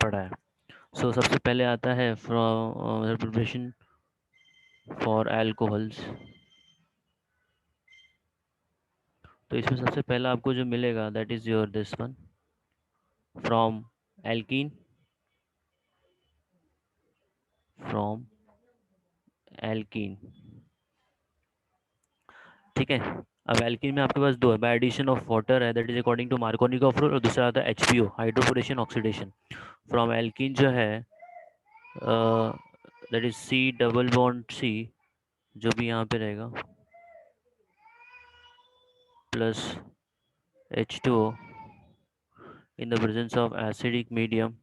पढ़ा है। सो सबसे पहले आता है फ्रॉम प्रिपरेशन फॉर अल्कोहल्स। तो इसमें सबसे पहला आपको जो मिलेगा that is your this one from alkene, from alkene. ठीक है। अब एल्कीन में आपके पास दो है, बाय एडिशन ऑफ वाटर है that is according to Markovnikov rule, और दूसरा आता है HPO, hydroboration oxidation. From alkene जो है that is C double bond C, जो भी यहाँ पे रहेगा, plus H2O in the presence of acidic medium.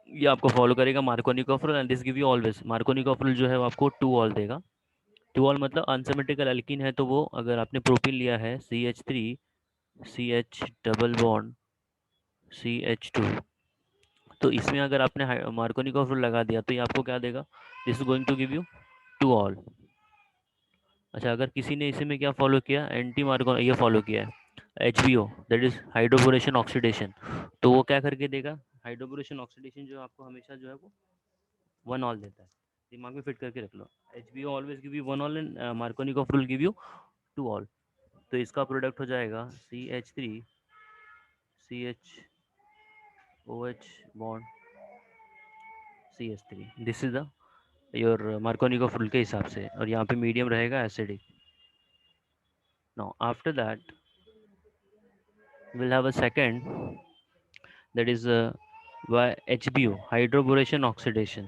ये आपको फॉलो करेगा Markovnikov rule and this give you always, Markovnikov rule जो है वो आपको 2 ऑल देगा। 2 ऑल मतलब अनसिमेट्रिकल एल्कीन है तो वो, अगर आपने प्रोपीन लिया है CH3 CH double bond CH2, तो इसमें अगर आपने मार्कोनिकॉफ रूल लगा दिया तो ये आपको क्या देगा, this is going to give you 2 ol. अच्छा, अगर किसी ने इसी में क्या फॉलो किया, एंटी मार्को ये फॉलो किया है HBO that is hydroboration oxidation, तो वो क्या करके देगा, हाइड्रोबोरेशन ऑक्सीडेशन जो आपको हमेशा जो है वो 1 ऑल देता है। दिमाग में फिट करके रख लो, HBO always give you 1 all and Markovnikov rule give you 2 all. तो इसका प्रोडक्ट हो जाएगा CH3 CHOH bond CH3, this is the your Markovnikov rule के हिसाब से, और यहाँ पे मीडियम रहेगा acidic. Now after that we'll have a second that is by HBO, hydroboration oxidation.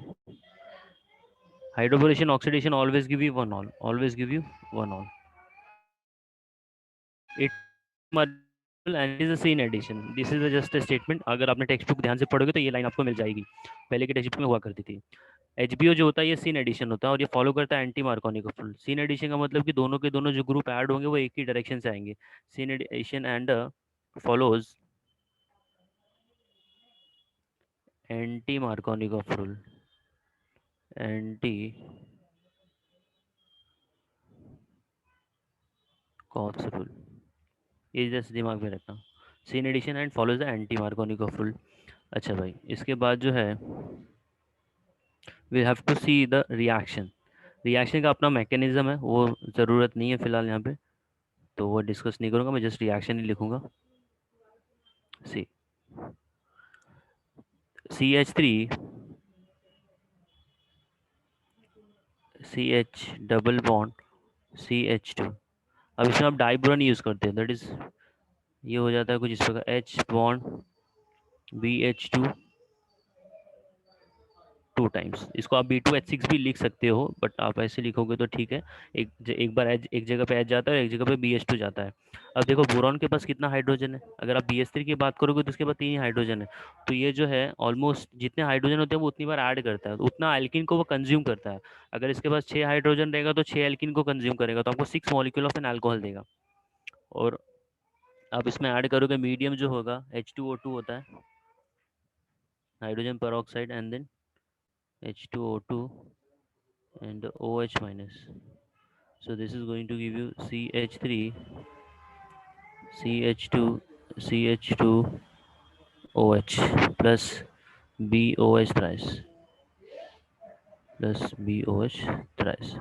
Hydroboration oxidation always give you 1 all, always give you 1 all. It and it is a scene addition. This is just a statement. अगर आपने text book ध्यान से पढ़ोगे तो ये line आपको मिल जाएगी, पहले के टेक्स्ट बुक में हुआ करती थी। HBO जो होता है ये सीन एडिशन होता है और ये फॉलो करता है anti Markovnikov rule. Syn addition का मतलब कि दोनों के दोनों जो ग्रुप ऐड होंगे वो एक ही डायरेक्शन से आएंगे। Syn addition and follows anti Markovnikov rule, anti cops rule, ये जैसे दिमाग में रखना, syn addition and follows the anti Markovnikov rule. अच्छा भाई, इसके बाद जो है we have to see the reaction. Reaction का अपना मैकेनिज्म है, वो ज़रूरत नहीं है फिलहाल यहाँ पे, तो वो डिस्कस नहीं करूँगा, मैं जस्ट रिएक्शन ही लिखूँगा। सी CH3 CH double bond CH2। अब इसमें आप डाइब्रोन यूज़ करते हैं, दैट इज़ ये हो जाता है कुछ इस प्रकार, H बॉन्ड BH2 2 टाइम्स। इसको आप B2H6 भी लिख सकते हो, बट आप ऐसे लिखोगे तो ठीक है। एक बार एच एक जगह पे एच जाता है और एक जगह पे BH2 जाता है। अब देखो बोरॉन के पास कितना हाइड्रोजन है, अगर आप BH3 की बात करोगे तो उसके पास 3 ही हाइड्रोजन है। तो ये जो है ऑलमोस्ट जितने हाइड्रोजन होते हैं वो उतनी बार ऐड करता है, उतना एल्किन को वो कंज्यूम करता है। अगर इसके पास 6 हाइड्रोजन रहेगा तो 6 एल्किन को कंज्यूम करेगा, तो आपको 6 मॉलिक्यूल ऑफ एन अल्कोहल देगा। और आप इसमें ऐड करोगे मीडियम जो होगा H2O2 होता है, hydrogen peroxide and then H2O2 and OH minus. So this is going to give you CH3 CH2 CH2OH plus BOH thrice, plus BOH thrice।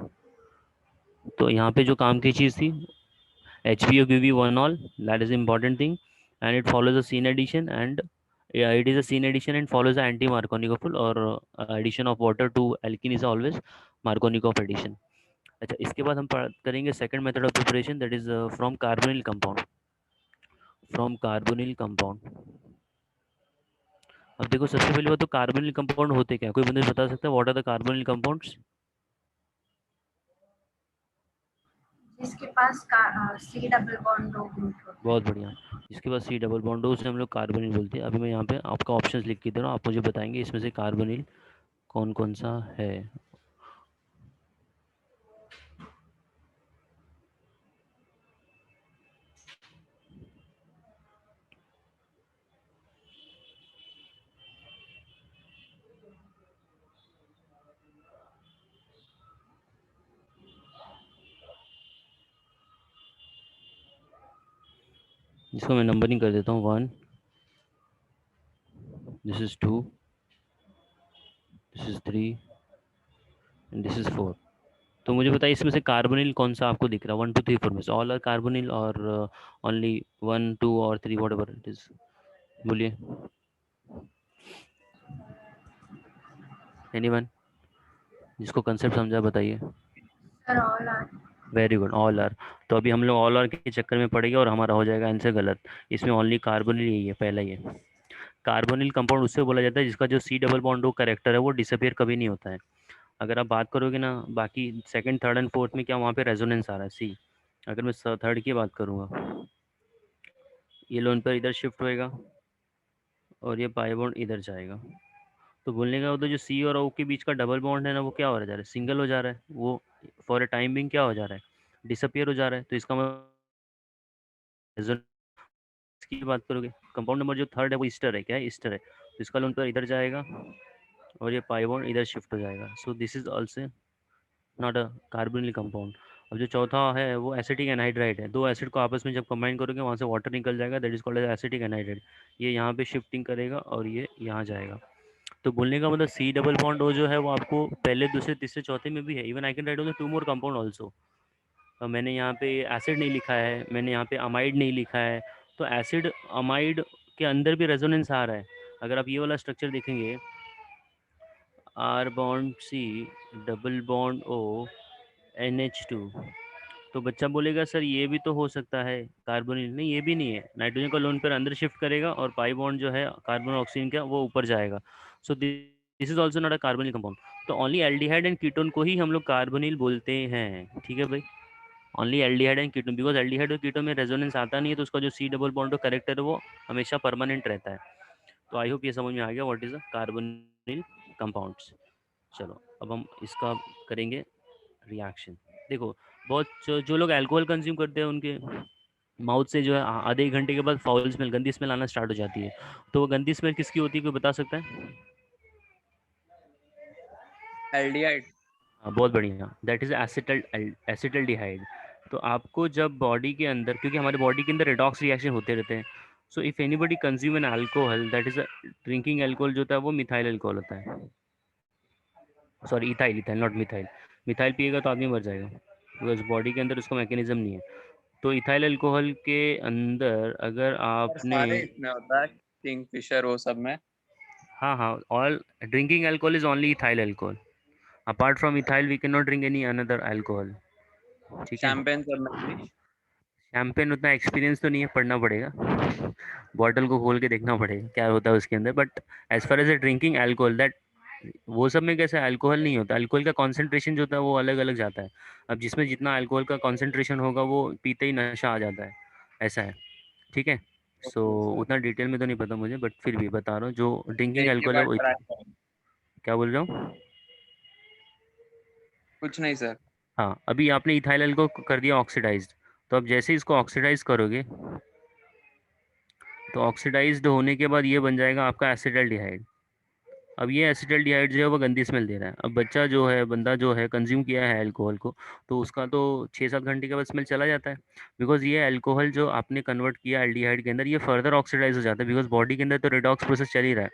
तो यहाँ पे जो काम की चीज़ थी, HBO give you 1 all, that is important thing, and it follows a scene addition and yeah, it is a scene addition and follows the anti Markovnikov rule, or addition of water to alkene is always Markovnikov addition। अच्छा, इसके बाद हम करेंगे second method of preparation that is from carbonyl compound, from carbonyl compound. अब देखो सबसे पहले बात तो कार्बोनिल कंपाउंड होते क्या, कोई बंदे बता सकता है what are the carbonyl compounds? जिसके पास सी डबल बॉन्ड दो ग्रुप होते बहुत हैं। बढ़िया, जिसके पास C डबल बॉन्ड हो उसे हम लोग कार्बोनिल बोलते हैं। अभी मैं यहाँ पे आपका ऑप्शंस लिख के दे रहा हूँ, आप मुझे बताएंगे इसमें से कार्बोनिल कौन कौन सा है। इसको मैं नंबरिंग कर देता हूँ 1 this is 2, this is 3 and this is 4। तो मुझे बताइए इसमें से कार्बोनिल कौन सा आपको दिख रहा है? 1 2 3 4 में से ऑल आर कार्बोनिल और ओनली 1 2 और 3 वॉट एवर इट इज? बोलिए, एनीवन जिसको कंसेप्ट समझा बताइए। Sir all are. Very good, all are. तो अभी हम लोग ऑल आर के चक्कर में पड़ेंगे और हमारा हो जाएगा आंसर गलत। इसमें ओनली कार्बोनिल यही है, पहला ही है। कार्बोनिल कंपाउंड उससे बोला जाता है जिसका जो सी डबल बॉन्ड हो करेक्टर है वो डिसअपियर कभी नहीं होता है। अगर आप बात करोगे ना बाकी सेकंड थर्ड एंड फोर्थ में क्या वहाँ पे रेजोनेंस आ रहा है, सी। अगर मैं थर्ड की बात करूँगा, ये लोन पर इधर शिफ्ट होएगा और ये पाई बॉन्ड इधर जाएगा। तो बोलने का उधर जो सी और ओ के बीच का डबल बॉन्ड है ना वो क्या हो जा रहा है, सिंगल हो जा रहा है। वो फॉर अ टाइम बिंग क्या हो जा रहा है, डिसअपियर हो जा रहा है। तो इसका मतलब की बात करोगे कंपाउंड नंबर जो थर्ड है वो ईस्टर है, क्या है, ईस्टर है। तो इसका लोन पर इधर जाएगा और ये पाई बॉन्ड इधर शिफ्ट हो जाएगा। So this is also not a carbonyl compound. अब जो चौथा है वो एसिटिक एनहाइड्राइड है। दो एसिड को आपस में जब कंबाइन करोगे वहाँ से वाटर निकल जाएगा, that is called as acetic anhydride. ये यहाँ पे शिफ्टिंग करेगा और ये यहाँ जाएगा। तो बोलने का मतलब सी डबल बॉन्ड ओ जो है वो आपको पहले दूसरे तीसरे चौथे में भी है। Even I can write on 2 more compound also. मैंने यहाँ पे एसिड नहीं लिखा है, मैंने यहाँ पे अमाइड नहीं लिखा है। तो एसिड अमाइड के अंदर भी रेजोनेंस आ रहा है। अगर आप ये वाला स्ट्रक्चर देखेंगे, R bond C double bond O NH2, तो बच्चा बोलेगा सर ये भी तो हो सकता है कार्बोनिल। नहीं, ये भी नहीं है। नाइट्रोजन का लोन पेयर अंदर शिफ्ट करेगा और पाई बॉन्ड जो है कार्बन और ऑक्सीजन का वो ऊपर जाएगा। So this is also not a carbonyl compound. तो ओनली एल्डिहाइड एंड कीटोन को ही हम लोग कार्बोनिल बोलते हैं, ठीक है भाई। Only aldehyde and ketone, because aldehyde और कीटोन में रेजोनेंस आता नहीं है तो उसका जो सी डबल बॉन्ड करेक्टर है वो हमेशा परमानेंट रहता है। तो आई होप ये समझ में आ गया what is a carbonyl compounds. चलो अब हम इसका करेंगे रिएक्शन। देखो बहुत जो लोग अल्कोहल कंज्यूम करते हैं उनके माउथ से जो है आधे एक घंटे के बाद फाउल स्मेल, गंदी स्मेल आना स्टार्ट हो जाती है। तो वो गंदी स्मेल किसकी होती है, कोई बता सकता है? एल्डिहाइड। हाँ बहुत बढ़िया, दैट इज एसिटल्डिहाइड। तो आपको जब बॉडी के अंदर, क्योंकि हमारे बॉडी के अंदर रिडॉक्स रिएक्शन होते रहते हैं, so if anybody consume an alcohol that is drinking alcohol जो होता है वो मिथाइल अल्कोहल होता है। Sorry, ethyl, ethyl not methyl. Methyl पिएगा तो आदमी मर जाएगा बिकॉज बॉडी के अंदर उसका मैकेनिज्म नहीं है। तो इथाइल अल्कोहल के अंदर अगर और आपने, सारे इसमें होता है, किंगफिशर वो सब में। हाँ हाँ, all drinking alcohol is only ethyl alcohol. Apart from ethyl we can not drink any another alcohol, ठीक है। शैंपेन सब में भी। शैम्पेन उतना एक्सपीरियंस तो नहीं है, पढ़ना पड़ेगा, बॉटल को खोल के देखना पड़ेगा क्या होता है उसके अंदर। But as far as a drinking alcohol that, वो सब में कैसे अल्कोहल नहीं होता, अल्कोहल का कॉन्सेंट्रेशन जो होता है वो अलग अलग जाता है। अब जिसमें जितना अल्कोहल का कॉन्सेंट्रेशन होगा वो पीते ही नशा आ जाता है, ऐसा है, ठीक है। सो ओके सर, उतना डिटेल में तो नहीं पता मुझे, बट फिर भी बता रहा हूँ जो ड्रिंकिंग एक ही अल्कोहल है बार वो ट्राई करें। क्या बोल रहा हूँ। कुछ नहीं सर। हाँ, अभी आपने इथाइल अल्कोहल कर दिया ऑक्सीडाइज्ड। तो अब जैसे ही इसको ऑक्सीडाइज करोगे तो ऑक्सीडाइज्ड होने के बाद ये बन जाएगा आपका एसिटल्डिहाइड। अब ये एसिटल्डिहाइड जो है वो गंदी स्मेल दे रहा है। अब बच्चा जो है, बंदा जो है कंज्यूम किया है अल्कोहल को, तो उसका तो 6-7 घंटे के बाद स्मेल चला जाता है। बिकॉज ये अल्कोहल जो आपने कन्वर्ट किया एल्डिहाइड के अंदर ये फर्दर ऑक्सीडाइज हो जाता है, बिकॉज बॉडी के अंदर तो रिडॉक्स प्रोसेस चल ही रहा है।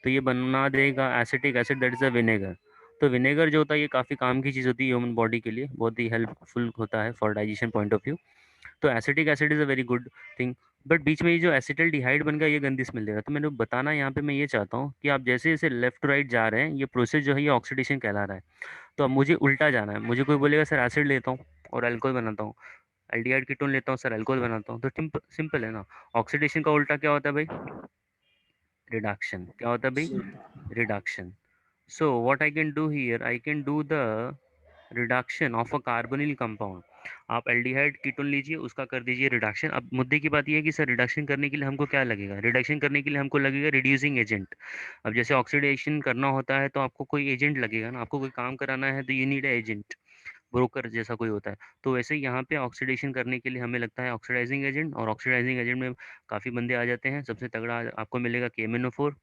तो ये बना देगा acetic acid, that is a vinegar. तो विनेगर जो होता है ये काफ़ी काम की चीज़ होती है ह्यूमन बॉडी के लिए, बहुत ही हेल्पफुल होता है for digestion point of view. तो acetic acid is a very good thing. But बीच में ये जो एसिटल्डिहाइड बन गया ये गंदी स्मेल देगा। तो मैंने बताना यहाँ पे मैं ये चाहता हूँ कि आप जैसे जैसे लेफ्ट टू राइट जा रहे हैं ये प्रोसेस जो है ये ऑक्सीडेशन कहला रहा है। तो अब मुझे उल्टा जाना है, मुझे कोई बोलेगा सर एसिड लेता हूँ और अल्कोहल बनाता हूँ, एल्डिहाइड कीटोन लेता हूँ सर अल्कोहल बनाता हूँ, तो सिंपल है ना। ऑक्सीडेशन का उल्टा क्या होता है भाई, रिडक्शन। क्या होता है भाई, reduction. So what I can do here, I can do the reduction of a carbonyl compound. आप एल्डिहाइड कीटोन लीजिए, उसका कर दीजिए रिडक्शन। अब मुद्दे की बात यह है कि सर रिडक्शन करने के लिए हमको क्या लगेगा, रिडक्शन करने के लिए हमको लगेगा रिड्यूसिंग एजेंट। अब जैसे ऑक्सीडेशन करना होता है तो आपको कोई एजेंट लगेगा ना, आपको कोई काम कराना है तो यू नीड एजेंट, ब्रोकर जैसा कोई होता है। तो वैसे ही यहाँ पे ऑक्सीडेशन करने के लिए हमें लगता है ऑक्सीडाइजिंग एजेंट, और ऑक्सीडाइजिंग एजेंट में काफ़ी बंदे आ जाते हैं। सबसे तगड़ा आपको मिलेगा KMnO4,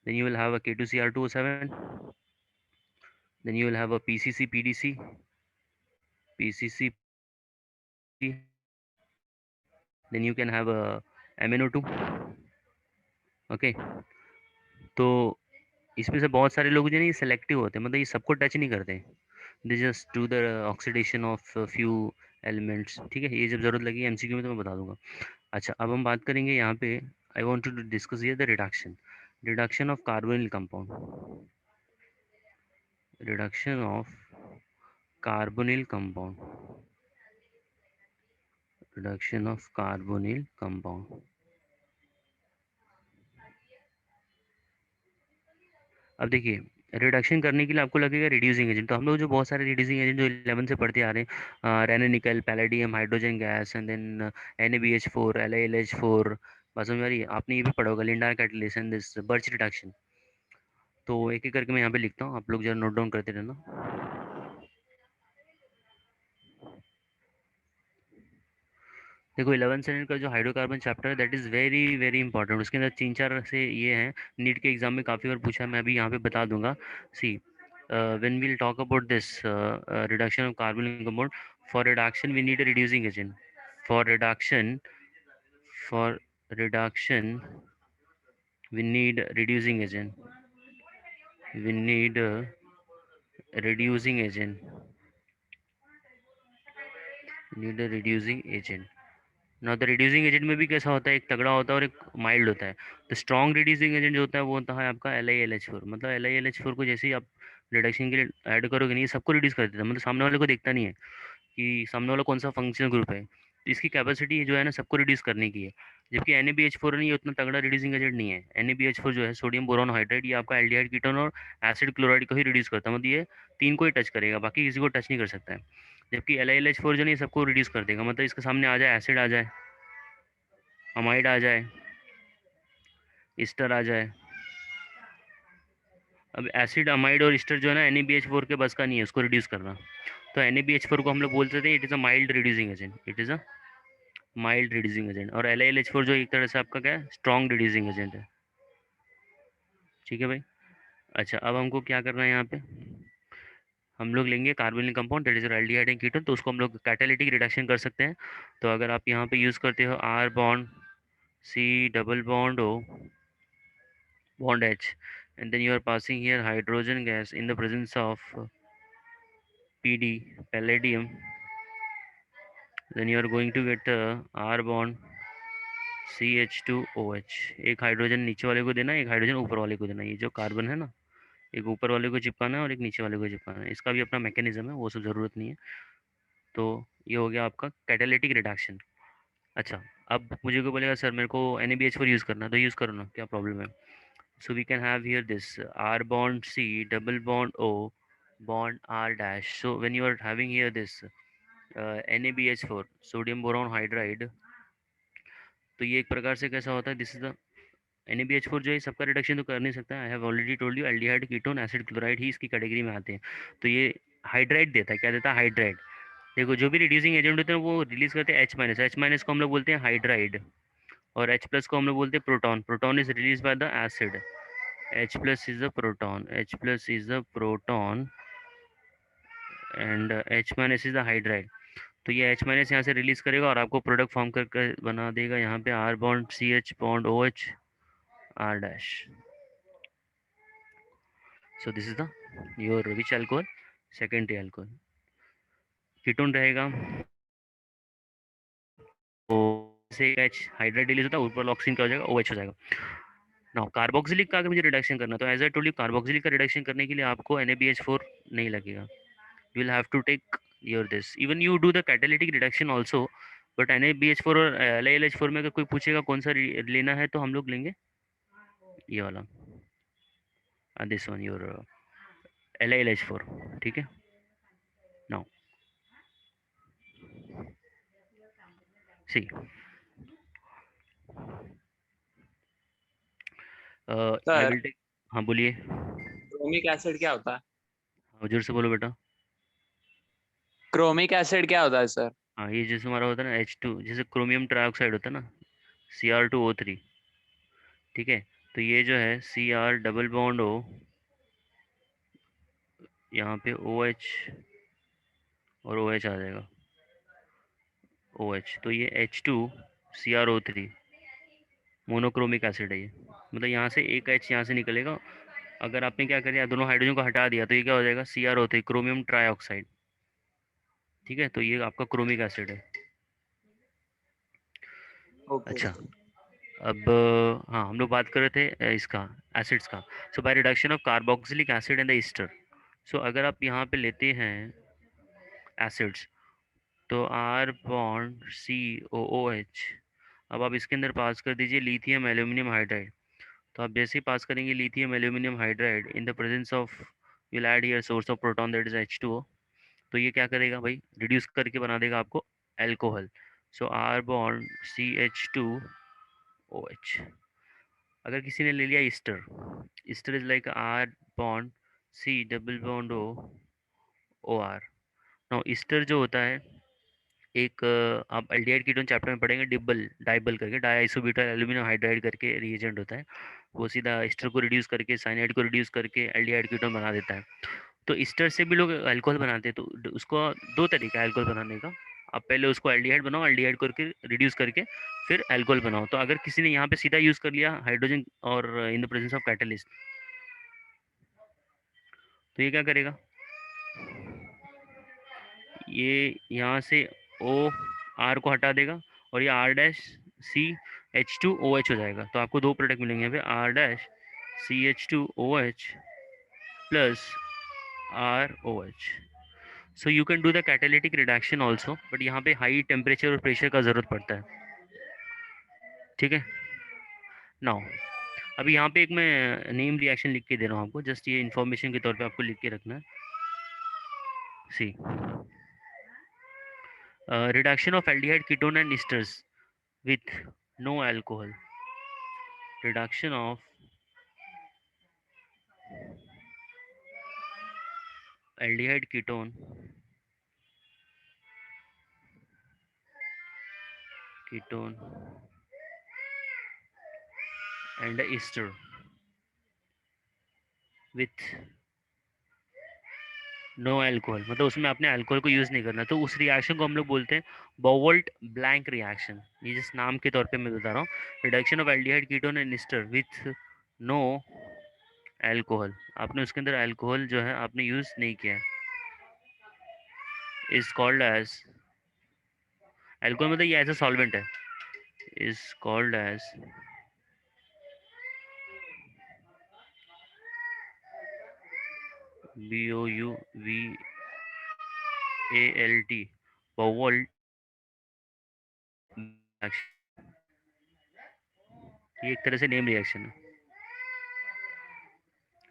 then you will have a K2Cr2O7, then you will have a PCC PDC, PCC, then you can have a MnO2, okay, तो इसमें से बहुत सारे लोग जो है ये सेलेक्टिव होते हैं, मतलब ये सबको टच नहीं करते, they just do the oxidation of few elements. ठीक है, ये जब ज़रूरत लगी एमसीक्यू में तो मैं बता दूंगा। अच्छा, अब हम बात करेंगे यहाँ पे, I want to discuss here the reduction, reduction of carbonyl compound, reduction of carbonyl compound, reduction of carbonyl compound. अब देखिए, रिडक्शन करने के लिए आपको लगेगा रिड्यूसिंग एजेंट, तो हम लोग जो बहुत सारे रिड्यूसिंग एजेंट जो 11 से पढ़ते आ रहे हैं, Raney nickel, palladium, hydrogen gas, and then NaBH4, LiLH4, बस समझ आ रही है? आपने ये भी पढ़ा होगा, Lindlar catalyst and this Birch reduction. तो एक एक करके मैं यहाँ पे लिखता हूँ, आप लोग जरा नोट डाउन करते रहना। देखो 11 स्टैंडर्ड का जो हाइड्रोकार्बन चैप्टर है that is very very important, उसके अंदर 3-4 से ये हैं, नीट के एग्जाम में काफ़ी बार पूछा है, मैं अभी यहाँ पे बता दूंगा। See, when we'll talk about this reduction of carbon compound, for reduction we need a reducing agent, for reduction, for reduction we need reducing agent, we need a reducing agent, need a reducing agent। ना तो reducing agent में भी कैसा होता है, एक तगड़ा होता है और एक माइल्ड होता है। तो स्ट्रॉन्ग रिड्यूसिंग एजेंट जो होता है वो होता है आपका LiLH4, मतलब LiLH4 को जैसे ही आप रिडक्शन के लिए ऐड करोगे नहीं, ये सबको रिड्यूस कर देता है, मतलब सामने वाले को देखता नहीं है कि सामने वाला कौन सा फंक्शनल ग्रुप है, तो इसकी कैपेसिटी जो है ना सबको रिड्यूस करने की है। जबकि NaBH4 नहीं, ये उतना तगड़ा रिड्यूसिंग एजेंट नहीं है। NaBH4 जो है सोडियम बोरोन हाइड्राइड, ये आपका एल्डिहाइड कीटोन और एसिड क्लोराइड को ही रिड्यूस करता है, मतलब ये तीन को ही टच करेगा, बाकी किसी को टच नहीं कर सकता है। जबकि LiLH4 जो नहीं सबको रिड्यूस कर देगा, मतलब इसके सामने आ जाए एसिड आ जाए, अमाइड आ जाए, ईस्टर आ जाए। अब एसिड, अमाइड और ईस्टर जो है ना NaBH4 के बस का नहीं है उसको रिड्यूस करना, तो NaBH4 को हम लोग बोलते थे it is a mild reducing agent, it is a mild reducing agent. और LiLH4 जो एक तरह से आपका क्या है, स्ट्रॉन्ग रिड्यूसिंग एजेंट है। ठीक है भाई। अच्छा, अब हमको क्या करना है यहाँ पे, हम लोग लेंगे carbonyl compound that is aldehyde and ketone, तो उसको हम लोग कैटालिटिक रिडक्शन कर सकते हैं। तो अगर आप यहाँ पे यूज़ करते हो R bond C double bond O bond H, and then you are passing here hydrogen gas in the presence of PD, palladium, then you are going to get R bond CH2OH। एक hydrogen नीचे वाले को देना, एक hydrogen ऊपर वाले को देना, ये जो कार्बन है ना, एक ऊपर वाले को चिपकाना है और एक नीचे वाले को चिपकाना है, इसका भी अपना मैकेनिज्म है, वो सब ज़रूरत नहीं है। तो ये हो गया आपका कैटालिटिक रिडक्शन। अच्छा, अब मुझे को बोलेगा सर मेरे को NaBH4 यूज़ करना है, तो यूज़ करो ना, क्या प्रॉब्लम है। So we can have here this R bond C double bond O bond R dash. So when you are having here this NaBH4 sodium boron hydride, तो ये एक प्रकार से कैसा होता है, दिस इज द NaBH4 जो है सबका रिडक्शन तो कर नहीं सकता, I have already told you aldehyde ketone acid chloride ही इसकी कैटेगरी में आते हैं। तो ये हाइड्राइड देता है, क्या देता है, हाइड्राइड। देखो जो भी रिड्यूसिंग एजेंट होते हैं वो रिलीज करते हैं H-, H- को हम लोग बोलते हैं हाइड्राइड, और H+ को हम लोग बोलते हैं proton, proton is release by the acid, H+ is the proton, H+ is the proton and H- is the hydride। तो ये H- यहाँ से रिलीज करेगा और आपको प्रोडक्ट फॉर्म कर बना देगा यहाँ पे R bond CH bond OH R dash. So this is the your which alcohol, secondary alcohol. Ketone रहेगा तो से H हाइड्राइड रिलीज होता है, ऊपर ऑक्सीजन का हो जाएगा, OH हो जाएगा। नाउ कार्बोक्सिलिक का अगर मुझे रिडक्शन करना, तो as I told you carboxylic का रिडक्शन करने के लिए आपको NaBH4 नहीं लगेगा, you will have to take your this, even you do the catalytic reduction also, but NaBH4 और LiLH4 में अगर कोई पूछेगा कौन सा लेना है तो हम लोग लेंगे ये वाला, दिस वन योर LiLH4। ठीक है। Now see, I sir will take, हाँ बोलिए, क्रोमिक एसिड क्या होता है? हाँ जोर से बोलो बेटा। क्रोमिक एसिड क्या होता है सर? हाँ, ये जैसे हमारा होता है ना H2, जैसे क्रोमियम ट्राइऑक्साइड होता है ना Cr2O3, ठीक है, तो ये जो है Cr डबल बॉन्ड O, यहाँ पे OH और OH आ जाएगा, OH, तो ये H2 CrO3, मोनोक्रोमिक एसिड है ये, मतलब यहाँ से एक H यहाँ से निकलेगा। अगर आपने क्या कर दिया, दोनों हाइड्रोजन को हटा दिया तो ये क्या हो जाएगा, Cr होते हैं क्रोमियम ट्राइऑक्साइड। ठीक है, तो ये आपका क्रोमिक एसिड है। ओके। अच्छा, अब हाँ हम लोग बात कर रहे थे इसका, एसिड्स का। So by reduction of carboxylic acid and the ester. So अगर आप यहाँ पे लेते हैं एसिड्स, तो R बॉन्ड COOH। अब आप इसके अंदर पास कर दीजिए लिथियम एल्यूमिनियम हाइड्राइड। तो आप जैसे ही पास करेंगे lithium aluminium hydride in the presence of, will add here source of proton that is H2O। तो ये क्या करेगा भाई, रिड्यूस करके बना देगा आपको अल्कोहल। सो R बॉन्ड CH2OH। अगर किसी ने ले लिया Easter, Easter is like R bond C double bond OR। Now Easter जो होता है, एक आप एल्डिहाइड कीटोन चैप्टर में पढ़ेंगे, डिबल डाइबल करके, डाइसोब्यूटाइल एल्यूमिनियम हाइड्राइड करके रिएजेंट होता है। वो सीधा ईस्टर को रिड्यूस करके, साइनाइड को रिड्यूस करके एल्डिहाइड कीटोन बना देता है। तो ईस्टर से भी लोग अल्कोहल बनाते हैं। तो उसको दो तरीका है अल्कोहल बनाने का। आप पहले उसको एल्डिहाइड बनाओ, एल्डिहाइड करके रिड्यूस करके फिर अल्कोहल बनाओ। तो अगर किसी ने यहाँ पे सीधा यूज़ कर लिया हाइड्रोजन और इन द प्रेजेंस ऑफ कैटलिस्ट, तो ये क्या करेगा, ये यहाँ से ओ आर को हटा देगा और ये R डैश CH2OH हो जाएगा। तो आपको दो प्रोडक्ट मिलेंगे यहाँ पे, R dash CH2OH plus ROH। So you can do the catalytic reduction also, but यहाँ पे हाई टेम्परेचर और प्रेशर का ज़रूरत पड़ता है। ठीक है, नाउ अभी यहाँ पे एक मैं नेम रिएक्शन लिख के दे रहा हूँ आपको, जस्ट ये इन्फॉर्मेशन के तौर पे आपको लिख के रखना है। See reduction of aldehyde ketone and esters with no alcohol, reduction of aldehyde ketone and ester with no alcohol, मतलब उसमें आपने अल्कोहल को यूज़ नहीं करना। तो उस रिएक्शन को हम लोग बोलते हैं बोवल्ट ब्लैंक रिएक्शन। ये जिस नाम के तौर पे मैं बता रहा हूँ, reduction of aldehyde ketone and ester with no alcohol. आपने उसके अंदर अल्कोहल जो है आपने यूज़ नहीं किया, इज कॉल्ड एज अल्कोहल, मतलब ये एज अ सॉल्वेंट है, इज कॉल्ड एज BOUVALT, बोवल्ट। ये एक तरह से नेम रिएक्शन है।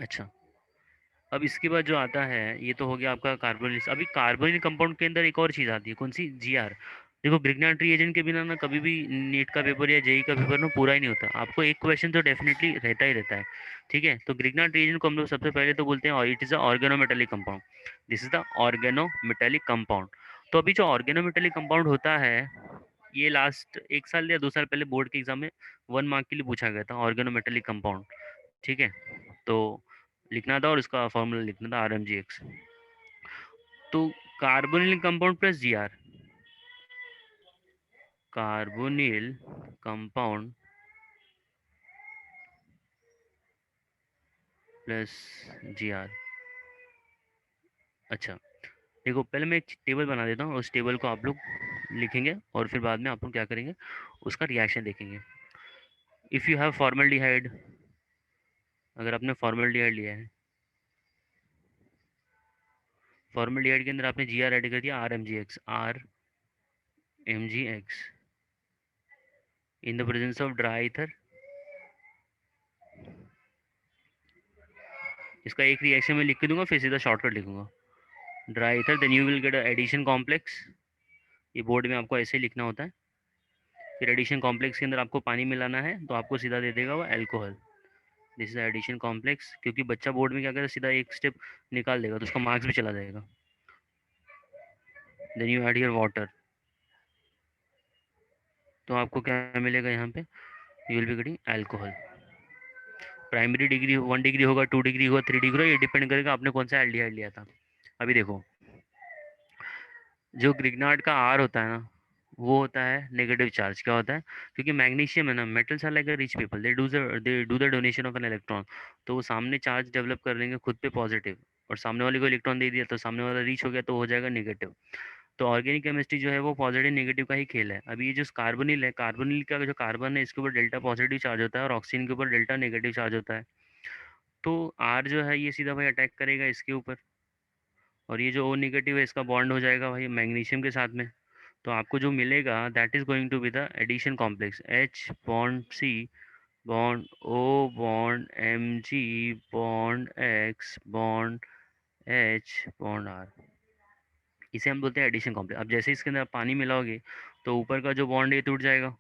अच्छा, अब इसके बाद जो आता है, ये तो हो गया आपका कार्बोनिल। अभी कार्बोनिल कंपाउंड के अंदर एक और चीज़ आती है, कौन सी, GR। देखो ग्रिग्नार्ड रिएजेंट के बिना ना कभी भी नीट का पेपर या जेई का पेपर ना पूरा ही नहीं होता। आपको एक क्वेश्चन तो डेफिनेटली रहता ही रहता है। ठीक है, तो ग्रिग्नार्ड रिएजेंट को हम लोग सबसे पहले तो बोलते हैं, और it is a organometallic compound. This is the organometallic compound. तो अभी जो ऑर्गेनोमेटेलिक कंपाउंड होता है, ये लास्ट 1 साल या 2 साल पहले बोर्ड के एग्जाम में 1 मार्क के लिए पूछा गया था, ऑर्गेनोमेटेलिक कंपाउंड। ठीक है, तो लिखना था और इसका फॉर्मूला लिखना था RMGX। तो carbonyl compound plus GR, carbonyl compound plus GR। अच्छा, देखो पहले मैं एक टेबल बना देता हूँ, उस टेबल को आप लोग लिखेंगे और फिर बाद में आप लोग क्या करेंगे, उसका रिएक्शन देखेंगे। इफ़ यू हैव फॉर्मल्डिहाइड, अगर आपने फॉर्मल्डिहाइड लिया है, फॉर्मल्डिहाइड के अंदर आपने GR ऐड कर दिया, RMGX in the presence of dry ether. इसका एक रिएक्शन में लिख के दूंगा, फिर सीधा शॉर्टकट लिखूंगा, dry ether, then you will get addition complex. ये बोर्ड में आपको ऐसे ही लिखना होता है। फिर एडिशन कॉम्प्लेक्स के अंदर आपको पानी मिलाना है, तो आपको सीधा दे देगा वो alcohol. This is addition complex, क्योंकि बच्चा बोर्ड में क्या करेगा, सीधा एक स्टेप निकाल देगा तो उसका मार्क्स भी चला जाएगा। Then you add your water, तो आपको क्या मिलेगा यहाँ पे, you will be getting alcohol. Primary degree 1 degree होगा, 2 डिग्री होगा, 3 डिग्री होगा, ये डिपेंड करेगा आपने कौन सा एल्डिहाइड लिया था। अभी देखो, जो ग्रिग्नार्ड का R होता है ना, वो होता है नेगेटिव चार्ज। क्या होता है, क्योंकि मैग्नीशियम है ना, metals are like a rich people, they do the donation of an electron. तो वो सामने चार्ज डेवलप कर लेंगे खुद पे पॉजिटिव, और सामने वाले को इलेक्ट्रॉन दे दिया तो सामने वाला रीच हो गया तो हो जाएगा नेगेटिव। तो ऑर्गेनिक केमिस्ट्री जो है वो पॉजिटिव नेगेटिव का ही खेल है। अभी ये जो कार्बोनिल है, कार्बोनिल का जो कार्बन है इसके ऊपर डेल्टा पॉजिटिव चार्ज होता है और ऑक्सीजन के ऊपर डेल्टा नेगेटिव चार्ज होता है। तो आर जो है ये सीधा भाई अटैक करेगा इसके ऊपर, और ये जो ओ नेगेटिव है इसका बॉन्ड हो जाएगा भाई मैग्नीशियम के साथ में। तो आपको जो मिलेगा that is going to be the addition complex, H bond C bond O bond M G bond X bond H bond R. इसे हम बोलते हैं एडिशन कॉम्प्लेक्स। अब जैसे इसके अंदर आप पानी मिलाओगे तो ऊपर का जो बॉन्ड ये टूट जाएगा,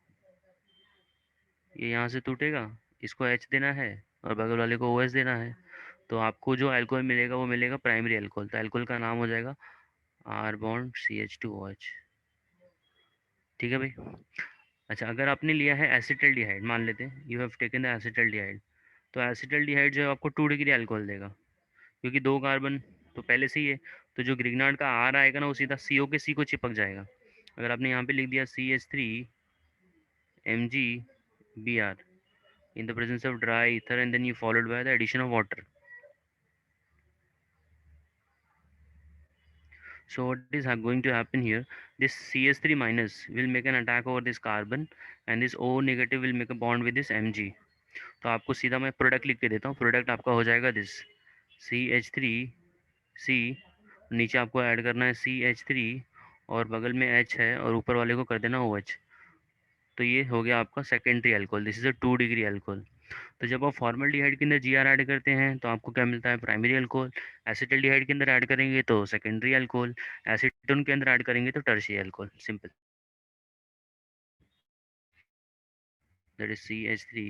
ये यहाँ से टूटेगा, इसको एच देना है और बगल वाले को ओ एच देना है। तो आपको जो अल्कोहल मिलेगा वो मिलेगा प्राइमरी अल्कोहल। तो अल्कोहल का नाम हो जाएगा R bond C H two O H. ठीक है भाई। अच्छा, अगर आपने लिया है एसिटल्डिहाइड, मान लेते हैं you have taken the acetaldehyde, तो एसिटल्डिहाइड जो है आपको 2 डिग्री अल्कोहल देगा, क्योंकि 2 कार्बन तो पहले से ही है। तो जो ग्रिग्नार्ड का आर आएगा ना वो सीधा सी ओ के सी को चिपक जाएगा। अगर आपने यहाँ पे लिख दिया C H three M G B R in the presence of dry ether and then you followed by the addition of water. So what is going to happen here, this cs3 minus will make an attack over this carbon and this o negative will make a bond with this mg. तो आपको सीधा मैं product लिख के देता हूँ। Product आपका हो जाएगा this C H three C, नीचे आपको ऐड करना है सी एच थ्री और बगल में एच है और ऊपर वाले को कर देना ओ एच। तो ये हो गया आपका secondary alcohol, this is a 2 degree alcohol. तो जब आप फॉर्मल्डिहाइड के अंदर जी आर ऐड करते हैं तो आपको क्या मिलता है, प्राइमरी अल्कोहल। एसिटल्डिहाइड के अंदर ऐड करेंगे तो सेकेंडरी अल्कोहल। एसीटोन के अंदर ऐड करेंगे तो tertiary alcohol. Simple, that is C H three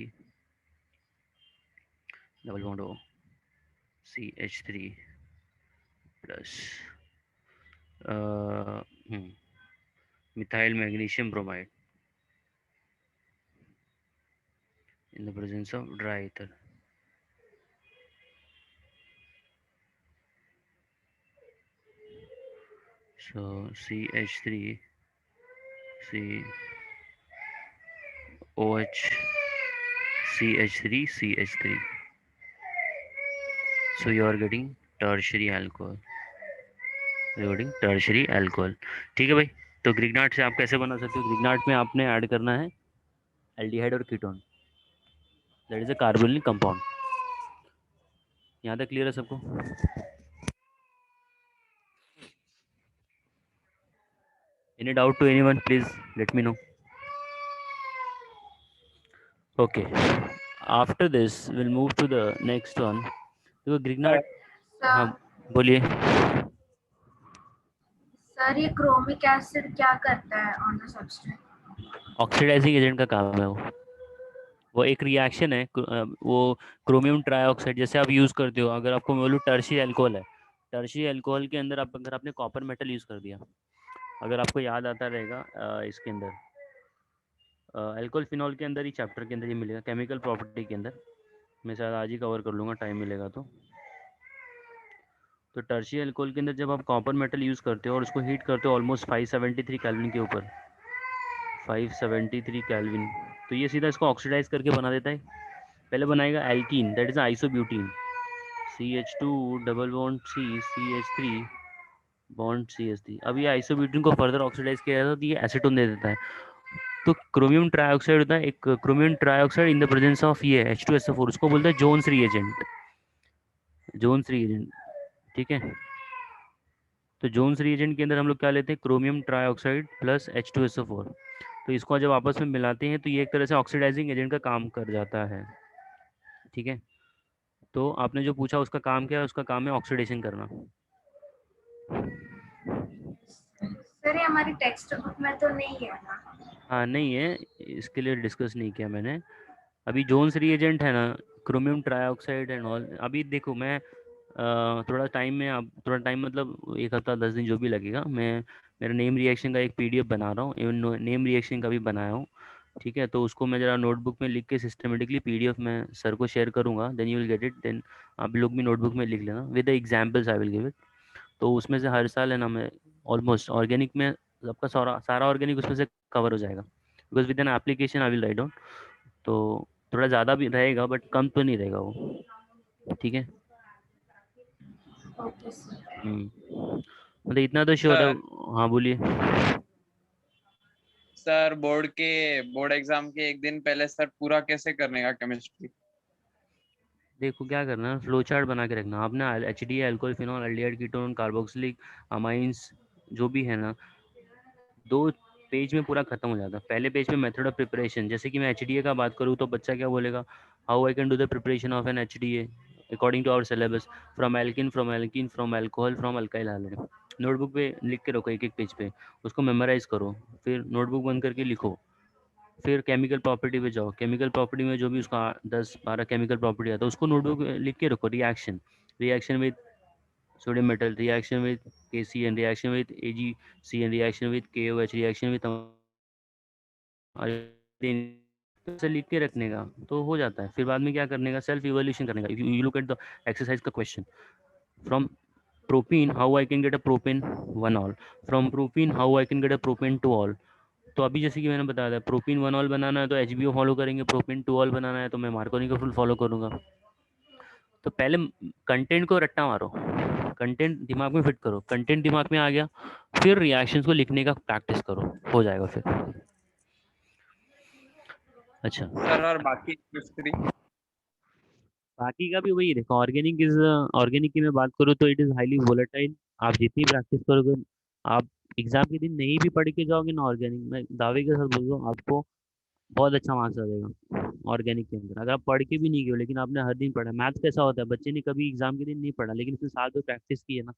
double bond O C H three plus methyl magnesium bromide in the presence of dry ether. So CH3 C OH CH3 CH3. So you are getting tertiary alcohol. You are getting tertiary alcohol. ठीक है भाई। तो Grignard से आप कैसे बना सकते हो, ग्रिग्नार्ड में आपने ऐड करना है एल्डिहाइड और ketone, that is a carbonyl compound. यहाँ तक क्लियर है सबको? Any doubt to anyone, please let me know. Okay, after this will move to the next one. तो ग्रिग्नार्ड, हाँ सर बोलिए। सर ये क्रोमिक एसिड क्या करता है on the substrate? Oxidizing agent का काम है वो एक रिएक्शन है वो क्रोमियम ट्राइऑक्साइड जैसे आप यूज़ करते हो। अगर आपको मैं बोलूँ टर्शी अल्कोहल है, टर्शी अल्कोहल के अंदर आप अगर आपने कॉपर मेटल यूज़ कर दिया, अगर आपको याद आता रहेगा इसके अंदर अल्कोहल फिनॉल के अंदर ही चैप्टर के अंदर ये मिलेगा केमिकल प्रॉपर्टी के अंदर। मैं शायद आज ही कवर कर लूँगा, टाइम मिलेगा तो टर्शी अल्कोहल के अंदर जब आप कॉपर मेटल यूज़ करते हो और उसको हीट करते हो ऑलमोस्ट 573 केल्विन के ऊपर, 573 केल्विन, तो ये सीधा इसको ऑक्सीडाइज करके बना देता है। पहले बनाएगा alkene, that is isobutene, CH2 double bond CH3 bond CH3। अब ये आइसोब्यूटीन को फर्दर ऑक्सीडाइज किया जाता है तो ये एसीटोन दे देता है। तो क्रोमियम ट्राइऑक्साइड होता है एक chromium trioxide in the presence of ये H2SO4, उसको बोलते हैं जोन्स रिएजेंट, जोन्स रिएजेंट। ठीक है, तो जोन्स रिएजेंट के अंदर हम लोग क्या लेते हैं, क्रोमियम ट्राइऑक्साइड प्लस H2SO4। तो इसको जब आपस में मिलाते हैं तो ये एक तरह से ऑक्सीडाइजिंग एजेंट का काम कर जाता है। ठीक है, तो आपने जो पूछा उसका काम क्या है, उसका काम है ऑक्सीडेशन करना। सर ये हमारी टेक्स्ट बुक में तो नहीं है ना? हाँ नहीं है, इसके लिए डिस्कस नहीं किया मैंने। अभी जोन्स रिएजेंट है ना, क्रोमियम ट्राइऑक्साइड एंड ऑल। अभी देखो मैं थोड़ा टाइम में, अब थोड़ा टाइम मतलब 1 हफ्ता 10 दिन जो भी लगेगा, मैं मेरा नेम रिएक्शन का एक PDF बना रहा हूँ, इवन नेम रिएक्शन का भी बनाया हूँ। ठीक है, तो उसको मैं ज़रा नोटबुक में लिख के सिस्टमेटिकली PDF में सर को शेयर करूँगा, then you will get it. Then आप लोग भी नोटबुक में लिख लेना with the examples I will give it. तो उसमें से हर साल है ना मैं ऑलमोस्ट ऑर्गेनिक में तो आपका सारा सारा ऑर्गेनिक उसमें से कवर हो जाएगा, because with an application I will write down. तो थोड़ा ज़्यादा भी रहेगा बट कम तो नहीं रहेगा वो, ठीक है। Okay sir. मतलब इतना तो श्योर है। सर हाँ बोलिए। सर बोर्ड एग्जाम के एक दिन पहले सर पूरा कैसे करने का केमिस्ट्री? देखो क्या करना है, फ्लो चार्ट बना के रखना आपने, H D, alcohol, phenol, aldehyde, ketone, carboxylic, amines जो भी है ना, 2 पेज में पूरा खत्म हो जाता है। पहले पेज पे मेथड ऑफ प्रिपरेशन, जैसे कि मैं एच डी ए का बात करूँ तो बच्चा क्या बोलेगा, how I can do the preparation of an H D A according to our syllabus, from alkene from alcohol from alkyl hydrogen. Notebook पे लिख के रखो एक एक पेज पे, उसको मेमोराइज करो, फिर नोटबुक बंद करके लिखो। फिर केमिकल प्रॉपर्टी पे जाओ, केमिकल प्रॉपर्टी में जो भी उसका 10-12 केमिकल प्रॉपर्टी आता है उसको नोटबुक लिख के रखो। Reaction, reaction with sodium metal, reaction with KCN, reaction with AgCN, reaction with KOH, reaction with से लिख के रखने का तो हो जाता है। फिर बाद में क्या करने का, सेल्फ इवोल्यूशन करने का। You look at the exercise का question, from propene how I can get a propane 1 all, from propene how I can get a propane 2 all। तो अभी जैसे कि मैंने बताया था, प्रोपीन 1 ऑल बनाना है तो HBO फॉलो करेंगे, प्रोपीन 2 ऑल बनाना है तो मैं मार्कोनी का फुल फॉलो करूंगा। तो पहले कंटेंट को रट्टा मारो, कंटेंट दिमाग में फिट करो, कंटेंट दिमाग में आ गया, फिर रिएक्शंस को लिखने का प्रैक्टिस करो, हो जाएगा फिर। अच्छा, सर और बाकी केमिस्ट्री? बाकी का भी वही देखो, ऑर्गेनिक की मैं बात करूँ तो इट इज़ हाईली वोलेटाइल। आप जितनी प्रैक्टिस करोगे, आप एग्जाम के दिन नहीं भी पढ़ के जाओगे ना ऑर्गेनिक, मैं दावे के साथ बोल रहा हूँ आपको बहुत अच्छा मार्क्स आ जाएगा ऑर्गेनिक के अंदर। अगर आप पढ़ के भी नहीं गए लेकिन आपने हर दिन पढ़ा, मैथ्स कैसा होता है, बच्चे ने कभी एग्जाम के दिन नहीं पढ़ा लेकिन उसने साल भर प्रैक्टिस की है ना,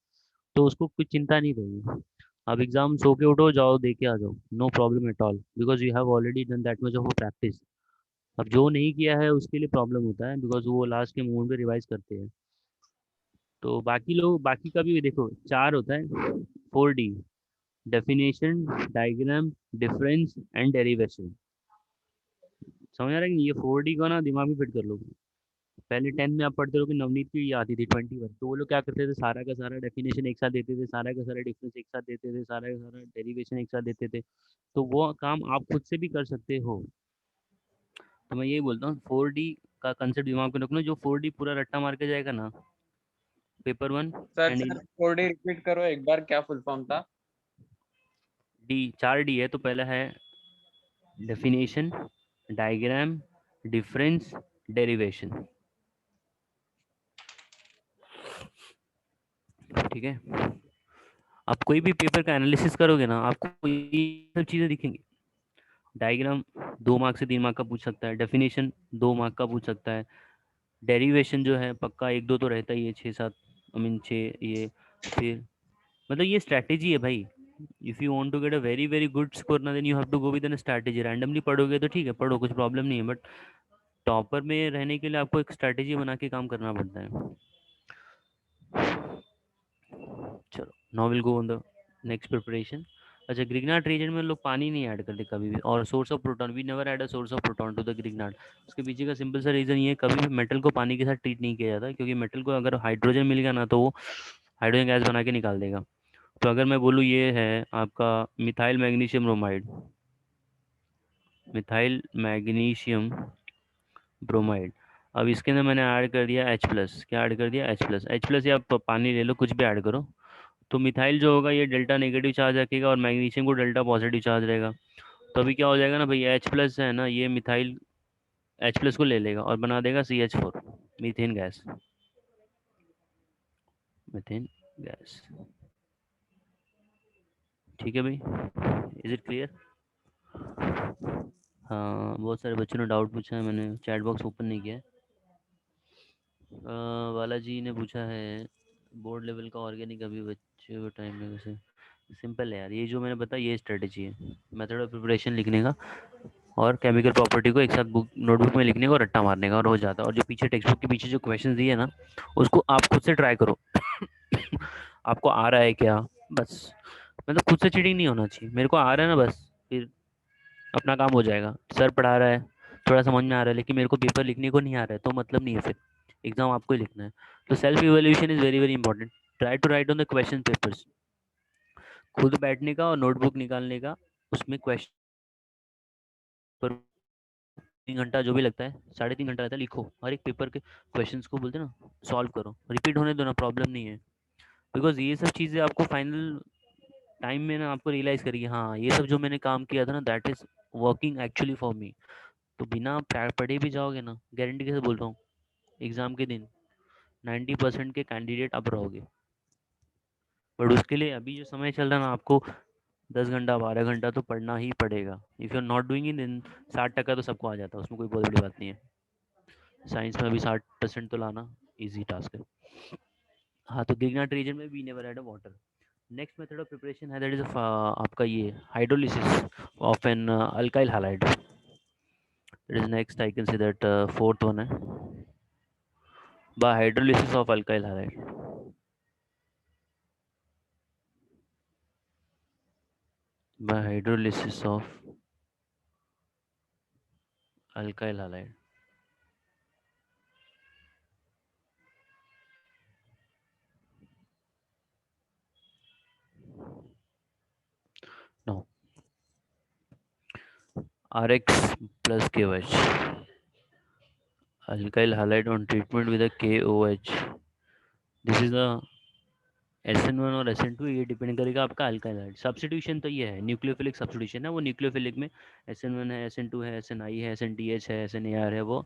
तो उसको कुछ चिंता नहीं रहेगी। अब एग्जाम सो के उठो, जाओ दे के आ जाओ, no problem at all, because you have already done that much of practice. अब जो नहीं किया है उसके लिए प्रॉब्लम होता है, बिकॉज वो लास्ट के मोमेंट पे रिवाइज करते हैं। तो बाकी लोग, बाकी का भी देखो, 4 होता है, 4D, definition, diagram, difference and derivation. समझ आ रहा है कि ये 4D को ना दिमाग में फिट कर लो। पहले 10 में आप पढ़ते रहो कि नवनीत की ये आती थी 21, तो वो लोग क्या करते थे, सारा का सारा डेफिनेशन एक साथ देते थे, सारा का सारा डिफरेंस एक साथ देते थे, सारा का सारा डेरिवेशन एक साथ देते थे। तो वो काम आप खुद से भी कर सकते हो। तो मैं यही बोलता हूँ 4D का कंसेप्ट दिमाग में रखना, जो 4D पूरा रट्टा मार के जाएगा ना paper 1 sir and sir 4D repeat करो एक बार, क्या फुल फॉर्म था? डी, 4D है तो पहला है डेफिनेशन, डायग्राम, डिफरेंस, डेरिवेशन, ठीक है। आप कोई भी पेपर का एनालिसिस करोगे ना, आपको ये सब चीज़ें दिखेंगी। डायग्राम 2 मार्क से 3 मार्क का पूछ सकता है, डेफिनेशन 2 मार्क का पूछ सकता है, डेरिवेशन जो है पक्का 1-2 तो रहता ही है, 6-7, आई मीन 6 ये। फिर मतलब ये स्ट्रैटेजी है भाई। If you want to get a very very good score ना, then you have to go with an strategy. Randomly पढ़ोगे तो ठीक है, पढ़ो, कुछ प्रॉब्लम नहीं है, बट टॉपर में रहने के लिए आपको एक स्ट्रैटेजी बना के काम करना पड़ता है। चलो, now will go on the next preparation. अच्छा, ग्रिग्नार्ड रीजन में लोग पानी नहीं ऐड करते कभी भी, और source of proton, we never add a source of proton to the Grignard. उसके पीछे का सिंपल सा रीज़न ये है, कभी भी मेटल को पानी के साथ ट्रीट नहीं किया जाता, क्योंकि मेटल को अगर हाइड्रोजन मिल गया ना तो वो हाइड्रोजन गैस बना के निकाल देगा। तो अगर मैं बोलूँ ये है आपका methyl magnesium bromide, methyl magnesium bromide, अब इसके अंदर मैंने ऐड कर दिया H+, क्या ऐड कर दिया, H+, या पानी ले लो, कुछ भी ऐड करो। तो मिथाइल जो होगा ये डेल्टा नेगेटिव चार्ज रखेगा और मैग्नीशियम को डेल्टा पॉजिटिव चार्ज रहेगा। तो अभी क्या हो जाएगा ना भाई, H+ है ना, ये मिथाइल H+ को ले लेगा और बना देगा CH4, methane gas, methane gas, ठीक है भाई, इज इट क्लियर? हाँ, बहुत सारे बच्चों ने डाउट पूछा है, मैंने चैट बॉक्स ओपन नहीं किया है। बालाजी ने पूछा है बोर्ड लेवल का ऑर्गेनिक अभी बच्चे को टाइम में वैसे सिंपल है यार, ये जो मैंने बताया ये स्ट्रेटेजी है, मेथड ऑफ प्रिपरेशन लिखने का और केमिकल प्रॉपर्टी को एक साथ बुक नोटबुक में लिखने का और रट्टा मारने का, और हो जाता है। और जो पीछे टेक्स्ट बुक के पीछे जो क्वेश्चन दिए ना, उसको आप खुद से ट्राई करो आपको आ रहा है क्या, बस, मतलब खुद से चीटिंग नहीं होना चाहिए, मेरे को आ रहा है ना बस, फिर अपना काम हो जाएगा। सर पढ़ा रहा है, थोड़ा समझ में आ रहा है, लेकिन मेरे को पेपर लिखने को नहीं आ रहा है तो मतलब नहीं है, फिर एग्जाम आपको ही लिखना है। तो self evaluation is very very important, try to write on the question papers, खुद बैठने का और नोटबुक निकालने का, उसमें क्वेश्चन पर 3 घंटा जो भी लगता है, 3.5 घंटा रहता है, लिखो हर एक पेपर के क्वेश्चंस को, बोलते हैं ना, सॉल्व करो, रिपीट होने दो ना, प्रॉब्लम नहीं है। बिकॉज ये सब चीज़ें आपको फाइनल टाइम में ना आपको रियलाइज़ करिए, हाँ ये सब जो मैंने काम किया था ना, that is working actually for me. तो बिना पढ़े भी जाओगे ना, गारंटी के साथ बोल रहा हूँ, एग्ज़ाम के दिन 90% के कैंडिडेट आप रहोगे। बट उसके लिए अभी जो समय चल रहा है ना, आपको 10 घंटा 12 घंटा तो पढ़ना ही पड़ेगा। If you are not doing it, then 60% तो सबको आ जाता है, उसमें कोई बहुत बड़ी बात नहीं है। साइंस में अभी 60% तो लाना ईजी टास्क है। हाँ, तो गिगनाट रीजन में we never had a water. Next method of preparation है, दैट इज आपका ये hydrolysis of an alkyl halide. That is next, I can say that fourth one है, by hydrolysis of alkyl halide. By hydrolysis of alkyl halide. No, RX plus KOH. Alkyl halide on treatment with a KOH. This is the SN1 और SN2, ये depend करेगा आपका alkyl hide. Substitution तो ये है, nucleophilic substitution है, वो nucleophilic में SN1 है, SN2 है, SNI है, SNTH है, SNAR है, वो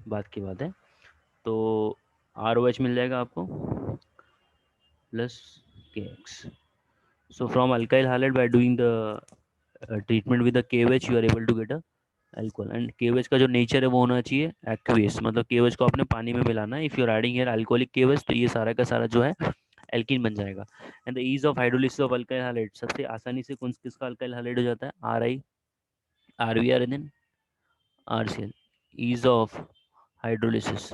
बात की बात है। तो ROH मिल जाएगा आपको plus KX। So from alkyl halide, by doing the treatment with the KOH, you are able to get a alcohol. And केवेज का जो नेचर है वो होना चाहिए एक्वियस, मतलब केवेज को आपने पानी में मिलाना है। If you are adding here alcoholic केवेज, तो ये सारा का सारा जो है एल्कीन बन जाएगा। And the ease of hydrolysis of alkyl halide, सबसे आसानी से कौन किसका अल्काइल हैलाइड हो जाता है, RI, RVR and then RCl। Ease of hydrolysis,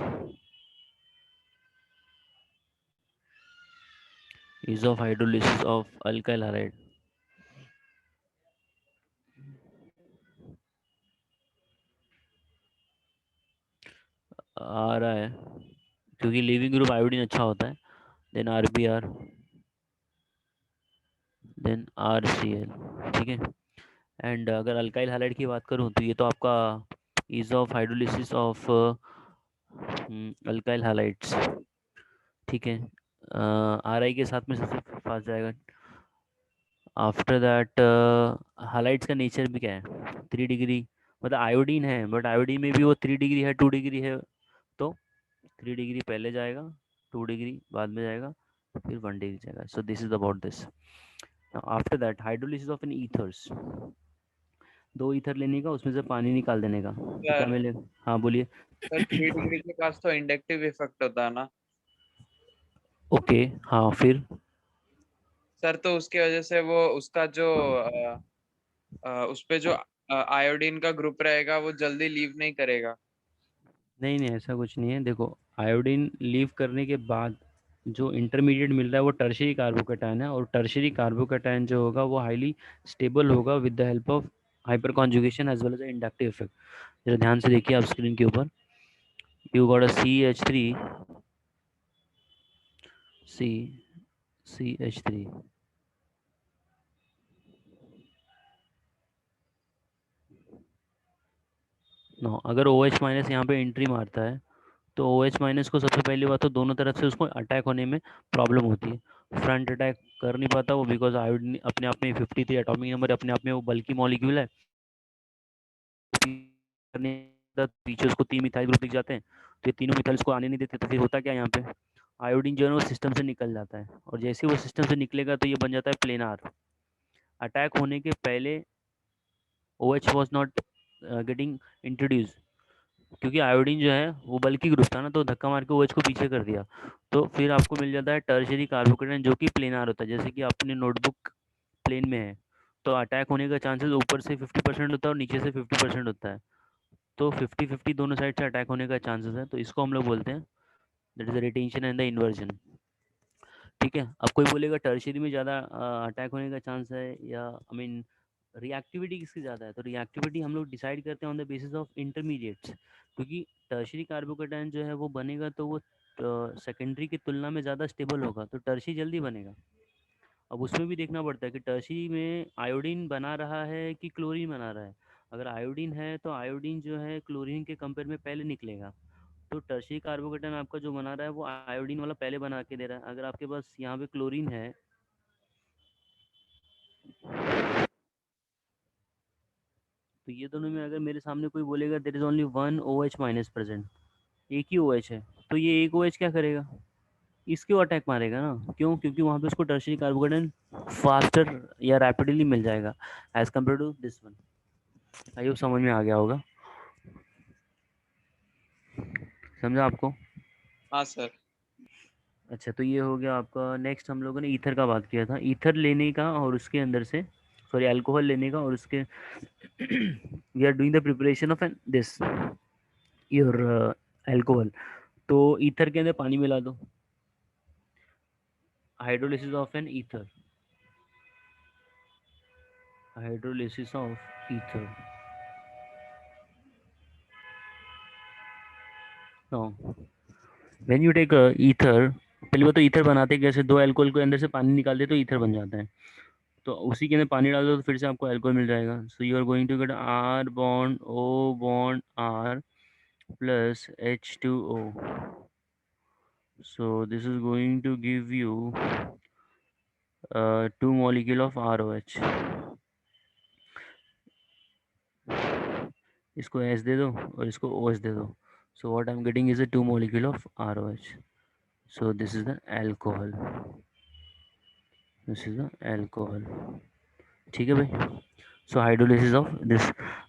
ease of hydrolysis of alkyl halide. आ रहा है क्योंकि लीविंग ग्रुप आयोडीन अच्छा होता है। देन RBR, देन RCl, ठीक है। एंड अगर अल्काइल हैलाइड की बात करूँ तो ये तो आपका ease of hydrolysis of alkyl halides, ठीक है। RI के साथ में सबसे फास्ट जाएगा। आफ्टर दैट हैलाइड्स का नेचर भी क्या है, 3 डिग्री, मतलब आयोडीन है, बट आयोडीन में भी वो 3 डिग्री है, 2 डिग्री है। तो 3 डिग्री पहले जाएगा, 2 डिग्री बाद में जाएगा, फिर 1 डिग्री जाएगा। So this is about this. After that hydrolysis of an ethers, 2 ether लेने का, उसमें से पानी निकाल देने का, तो क्या सर मिलेगा। हाँ बोलिए। सर 3 डिग्री के पास तो इंडक्टिव इफेक्ट होता है ना ओके, हाँ फिर। सर, तो उसकी वजह से वो उसका जो उस पे जो आयोडीन का ग्रुप रहेगा वो जल्दी लीव नहीं करेगा। नहीं नहीं, ऐसा कुछ नहीं है। देखो, आयोडीन लीव करने के बाद जो इंटरमीडिएट मिल रहा है वो टर्शियरी कार्बोकैटायन है, और टर्शियरी कार्बोकैटायन जो होगा वो हाईली स्टेबल होगा with the help of hyperconjugation as well as inductive effect. जरा ध्यान से देखिए आप स्क्रीन के ऊपर, you got a CH3, CH3। No, अगर OH माइनस यहाँ पे एंट्री मारता है, तो OH माइनस को सबसे पहली बात तो दोनों तरफ से उसको अटैक होने में प्रॉब्लम होती है। फ्रंट अटैक कर नहीं पाता वो, बिकॉज आयोडीन अपने आप में 53 एटॉमिक नंबर, अपने आप में वो बल्कि मॉलिक्यूल है। करने का पीछे उसको 3 मिथाइल ग्रुप दिख जाते हैं, तो ये तीनों मिथाइल को आने नहीं देते। तो फिर होता क्या यहाँ पे, आयोडीन जो है वो सिस्टम से निकल जाता है, और जैसे ही वो सिस्टम से निकलेगा तो ये बन जाता है प्लेनार। अटैक होने के पहले OH was not getting introduce, क्योंकि आयोडीन जो है वो बल्कि ग्रुप था ना, तो धक्का मार के OH को पीछे कर दिया। तो फिर आपको मिल जाता है टर्शियरी कार्बोकेटायन जो कि प्लेनार होता है। जैसे कि अपने नोटबुक प्लेन में है, तो अटैक होने का चांसेस ऊपर से 50% होता है और नीचे से 50% होता है। तो 50-50 दोनों साइड से अटैक होने का चांसेस है, तो इसको हम लोग बोलते हैं that is the retention and the inversion, ठीक है। अब कोई बोलेगा टर्शियरी में ज़्यादा अटैक होने का चांस है, या आई मीन रिएक्टिविटी किसकी ज़्यादा है, तो रिएक्टिविटी हम लोग डिसाइड करते हैं on the basis of intermediates, क्योंकि टर्शियरी कार्बोकेटायन जो है वो बनेगा तो वो सेकेंडरी की तुलना में ज़्यादा स्टेबल होगा, तो टर्शी जल्दी बनेगा। अब उसमें भी देखना पड़ता है कि टर्शरी में आयोडीन बना रहा है कि क्लोरीन बना रहा है। अगर आयोडीन है तो आयोडीन जो है क्लोरीन के कंपेयर में पहले निकलेगा। तो टर्शरी कार्बोकेटन आपका जो बना रहा है वो आयोडीन वाला पहले बना के दे रहा है। अगर आपके पास यहाँ पे क्लोरीन है तो ये दोनों में अगर मेरे सामने कोई बोलेगा there is only one O H minus present, एक ही ओ एच है, तो ये एक ओ एच क्या करेगा, इसके वो अटैक मारेगा ना। क्यों? क्योंकि वहाँ पे उसको टर्शरी कार्बोकेटन फास्टर या रैपिडली मिल जाएगा as compare to this one. I hope समझ में आ गया होगा। समझा आपको? हाँ सर। अच्छा, तो ये हो गया आपका। नेक्स्ट हम लोगों ने ईथर का बात किया था, ईथर लेने का और उसके अंदर से सॉरी अल्कोहल लेने का और उसके we are doing the preparation of an this your alcohol. तो ईथर के अंदर पानी मिला दो, hydrolysis of an ether, hydrolysis of ether. Now when you take ether, पहली बात तो ईथर बनाते कैसे, दो अल्कोहल के अंदर से पानी निकाल दे तो ईथर बन जाता है। तो उसी के अंदर पानी डाल दो तो फिर से आपको अल्कोहल मिल जाएगा। So you are going to get R bond O bond R plus H2O। So this is going to give you two molecule of ROH। इसको H दे दो और इसको OH दे दो। So what I'm getting is a two molecule of ROH। So this is the alcohol। This is the alcohol। ठीक है भाई। सो hydrolysis of this.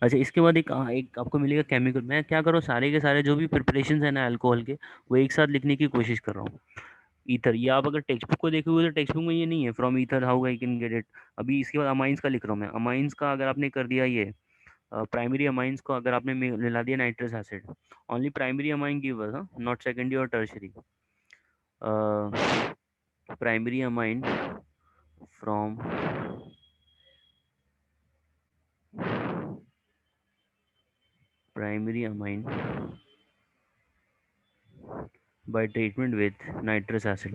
अच्छा, इसके बाद एक आपको मिलेगा केमिकल। मैं क्या कर रहा हूँ, सारे के सारे जो भी प्रिपरेशन है ना अल्कोहल के, वो एक साथ लिखने की कोशिश कर रहा हूँ। ईथर, ये आप अगर टेक्स्ट बुक को देखोगे तो टेक्स्ट बुक में ये नहीं है from ether how I can get it. अभी इसके बाद अमाइंस का लिख रहा हूँ मैं। अमाइंस का अगर आपने कर दिया ये प्राइमरी अमाइंस को अगर आपने मिला दिया nitrous acid, only primary amine give us, not secondary और tertiary. Primary amine from primary amine by treatment with nitrous acid।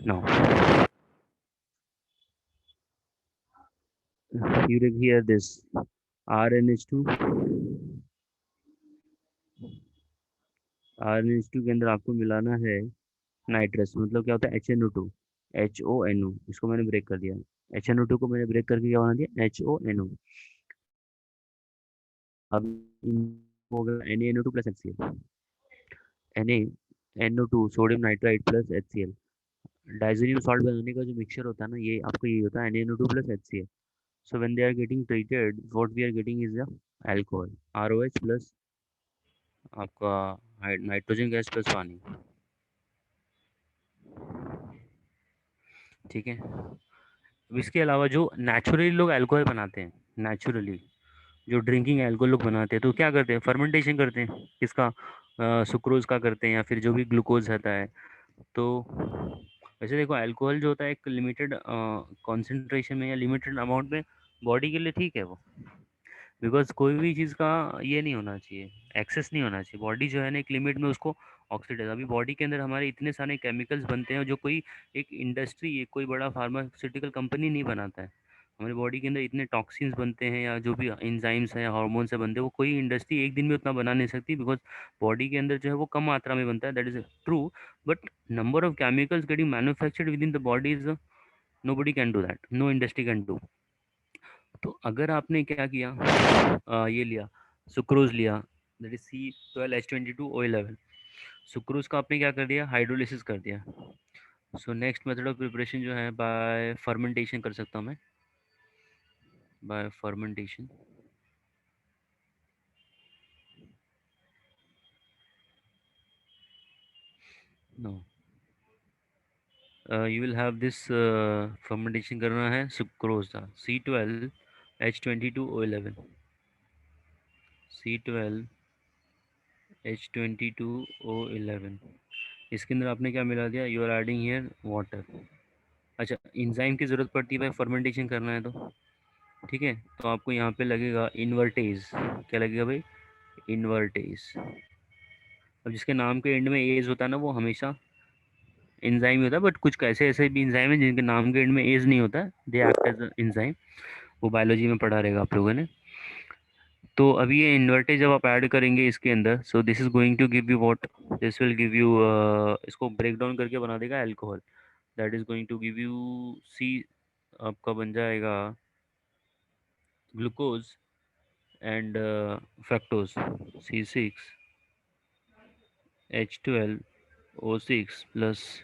Now you hear this RNH2। RNH2 के अंदर आपको मिलाना है नाइट्रस, मतलब क्या होता है HNO2। HONO, इसको मैंने ब्रेक कर दिया। HNO2 को मैंने ब्रेक करके क्या बना दिया HONO। अब हो गया NaNO2 plus HCl। NaNO2 sodium nitride plus HCl। Diazonium salt बनाने का जो मिक्सचर होता है ना, ये आपको ये होता है NaNO2 plus HCl। So when they are getting treated, what we are getting is the alcohol, ROH plus आपका नाइट्रोजन गैस प्लस पानी। ठीक है। अब इसके अलावा जो नेचुरली लोग अल्कोहल बनाते हैं, नेचुरली जो ड्रिंकिंग अल्कोहल लोग बनाते हैं, तो क्या करते हैं, फर्मेंटेशन करते हैं। किसका? सुक्रोज का करते हैं या फिर जो भी ग्लूकोज रहता है। तो वैसे देखो, अल्कोहल जो होता है एक लिमिटेड कॉन्सेंट्रेशन में या लिमिटेड अमाउंट में बॉडी के लिए ठीक है वो। बिकॉज कोई भी चीज़ का ये नहीं होना चाहिए, एक्सेस नहीं होना चाहिए। बॉडी जो है ना एक लिमिट में उसको ऑक्सीडाइज, अभी बॉडी के अंदर हमारे इतने सारे केमिकल्स बनते हैं जो कोई एक इंडस्ट्री, एक कोई बड़ा फार्मास्यूटिकल कंपनी नहीं बनाता है। हमारी बॉडी के अंदर इतने टॉक्सिन्स बनते हैं या जो भी एंजाइम्स हैं या हार्मोन्स से बनते हैं, वो कोई इंडस्ट्री एक दिन में उतना बना नहीं सकती। बिकॉज बॉडी के अंदर जो है वो कम मात्रा में बनता है, that is true. But number of chemicals getting manufactured with in the body is nobody can do that, know industry can do. तो अगर आपने क्या किया, ये लिया सुक्रोज लिया, दैट इज C12H22O11। सुक्रोज का आपने क्या कर दिया, हाइड्रोलिसिस कर दिया। So next method of preparation जो है बाय फर्मेंटेशन कर सकता हूँ मैं, by fermentation. No, you will have this fermentation करना है सुक्रोज का C12H22O11, C12H22O11। इसके अंदर आपने क्या मिला दिया, you are adding here water. अच्छा, एंजाइम की ज़रूरत पड़ती है भाई फर्मेंटेशन करना है तो, ठीक है। तो आपको यहाँ पे लगेगा इन्वर्टेज। क्या लगेगा भाई? इन्वर्टेज। अब जिसके नाम के एंड में एज होता है ना, वो हमेशा एंजाइम ही होता है। बट कुछ ऐसे ऐसे भी एंजाइम है जिनके नाम के एंड में एज नहीं होता, दे एक्ट एज एंजाइम। वो बायोलॉजी में पढ़ा रहेगा आप लोगों ने। तो अभी ये इन्वर्टेज जब आप ऐड करेंगे इसके अंदर, so this is going to give you what, this will give you, इसको ब्रेक डाउन करके बना देगा alcohol. That is going to give you see, आपका बन जाएगा glucose and fructose, C6H12O6 plus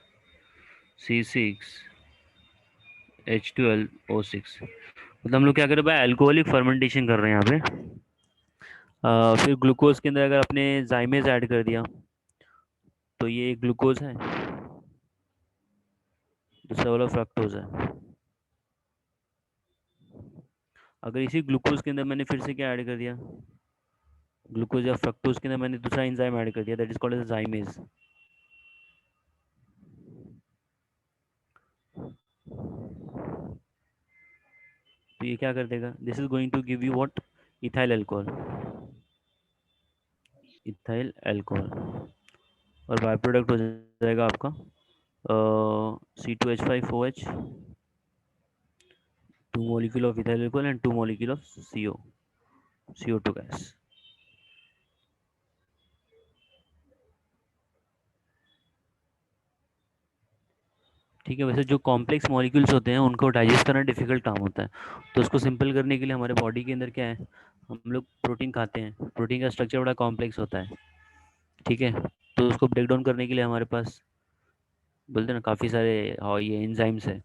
C6H12O6। मतलब हम लोग क्या कर रहे हैं भाई, अल्कोहलिक फर्मेंटेशन कर रहे हैं यहाँ पे। फिर ग्लूकोज के अंदर अगर आपने जाइमेज ऐड कर दिया तो ये ग्लूकोज है, दूसरा वाला फ्रक्टोज है। अगर इसी ग्लूकोज के अंदर मैंने फिर से क्या ऐड कर दिया, ग्लूकोज या फ्रक्टोज के अंदर मैंने दूसरा एंजाइम ऐड कर दिया, that is called as zymase. तो ये क्या कर देगा, this is going to give you what, ethyl alcohol, ethyl alcohol. और बाय प्रोडक्ट हो जाएगा आपका C2H5OH, 2 molecule of ethyl alcohol and 2 molecule of CO2 gas। ठीक है। वैसे जो कॉम्प्लेक्स मॉलिक्यूल्स होते हैं उनको डाइजेस्ट करना डिफिकल्ट काम होता है, तो उसको सिंपल करने के लिए हमारे बॉडी के अंदर क्या है, हम लोग प्रोटीन खाते हैं। प्रोटीन का स्ट्रक्चर बड़ा कॉम्प्लेक्स होता है, ठीक है। तो उसको ब्रेक डाउन करने के लिए हमारे पास बोलते हैं ना काफ़ी सारे, हाँ, ये एंजाइम्स है।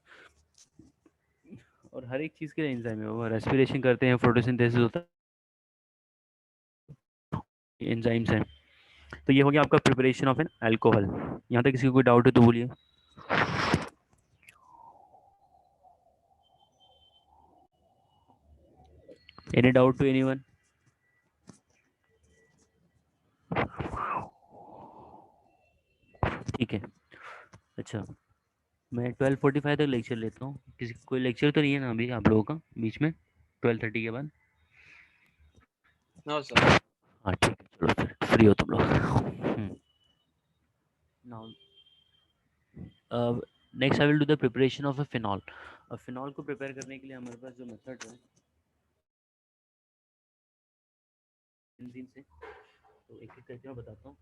और हर एक चीज़ के लिए एंजाइम है, वो रेस्पिरेशन करते हैं, फोटोसिंथेसिस होता है, एंजाइम्स हैं। तो ये हो गया आपका प्रिपरेशन ऑफ एन अल्कोहल। यहाँ तक किसी को कोई डाउट है तो बोलिए। Any doubt to anyone? ठीक है। अच्छा, मैं 12:45 तक लेक्चर लेता हूँ। किसी कोई लेक्चर तो नहीं है ना अभी आप लोगों का बीच में 12:30 के बाद? No sir. हाँ ठीक है, चलो फिर फ्री हो तुम लोग। Now next I will do the preparation of a phenol. अब फिनॉल को प्रिपेयर करने के लिए हमारे पास जो मेथड है बेंजीन से, तो एक एक करके मैं बताता हूँ।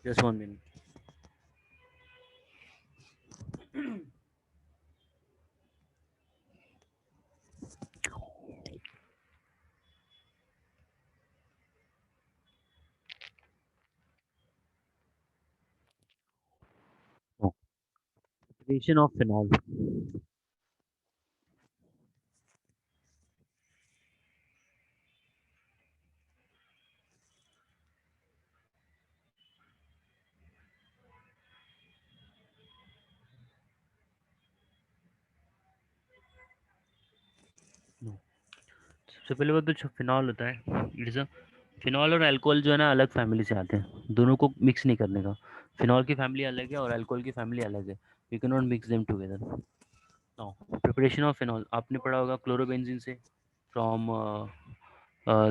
Just 1 minute. Preparation of phenol. सबसे पहले बात तो जो फिनॉल होता है, इट्स अ, फिनॉल और अल्कोहल जो है ना अलग फैमिली से आते हैं, दोनों को मिक्स नहीं करने का। फिनॉल की फैमिली अलग है और अल्कोहल की फैमिली अलग है, you can not mix them together. Now preparation of phenol आपने पढ़ा होगा क्लोरोबेंजीन से, फ्रॉम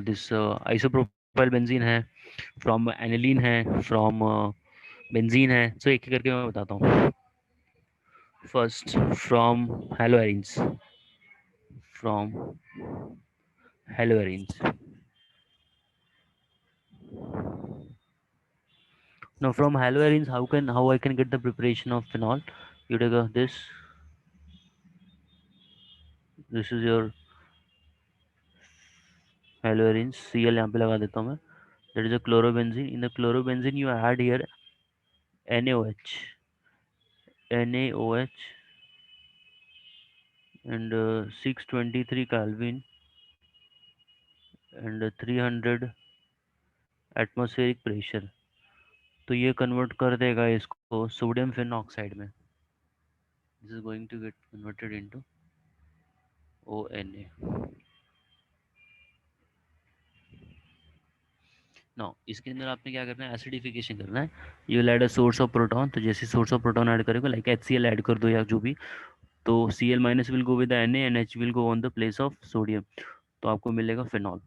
दिस आइसोप्रोपाइल बेंजीन है, फ्रॉम एनिलीन है, फ्रॉम बेंजीन है। सो एक एक करके मैं बताता हूँ। First from हेलोएरिन्स, from हेलोएरिन्स। Now from haloarenes, how I can get the preparation of phenol? You take this is your haloarenes, Cl यहाँ पे लगा देता हूँ मैं। That is a chlorobenzene. In the chlorobenzene you add here NaOH, NaOH and 623 Kelvin and 300 atmospheric pressure। तो ये convert कर देगा इसको सोडियम फिनॉक्साइड में। This is going to get converted into ONA। No, इसके अंदर आपने क्या करना है, एसिडिफिकेशन करना है। You will add a source of proton, तो जैसे सोर्स ऑफ प्रोटॉन ऐड करेगा लाइक HCl ऐड कर दो या जो भी, तो Cl minus will go with Na and H will go on the place of sodium, तो आपको मिलेगा फिनॉल।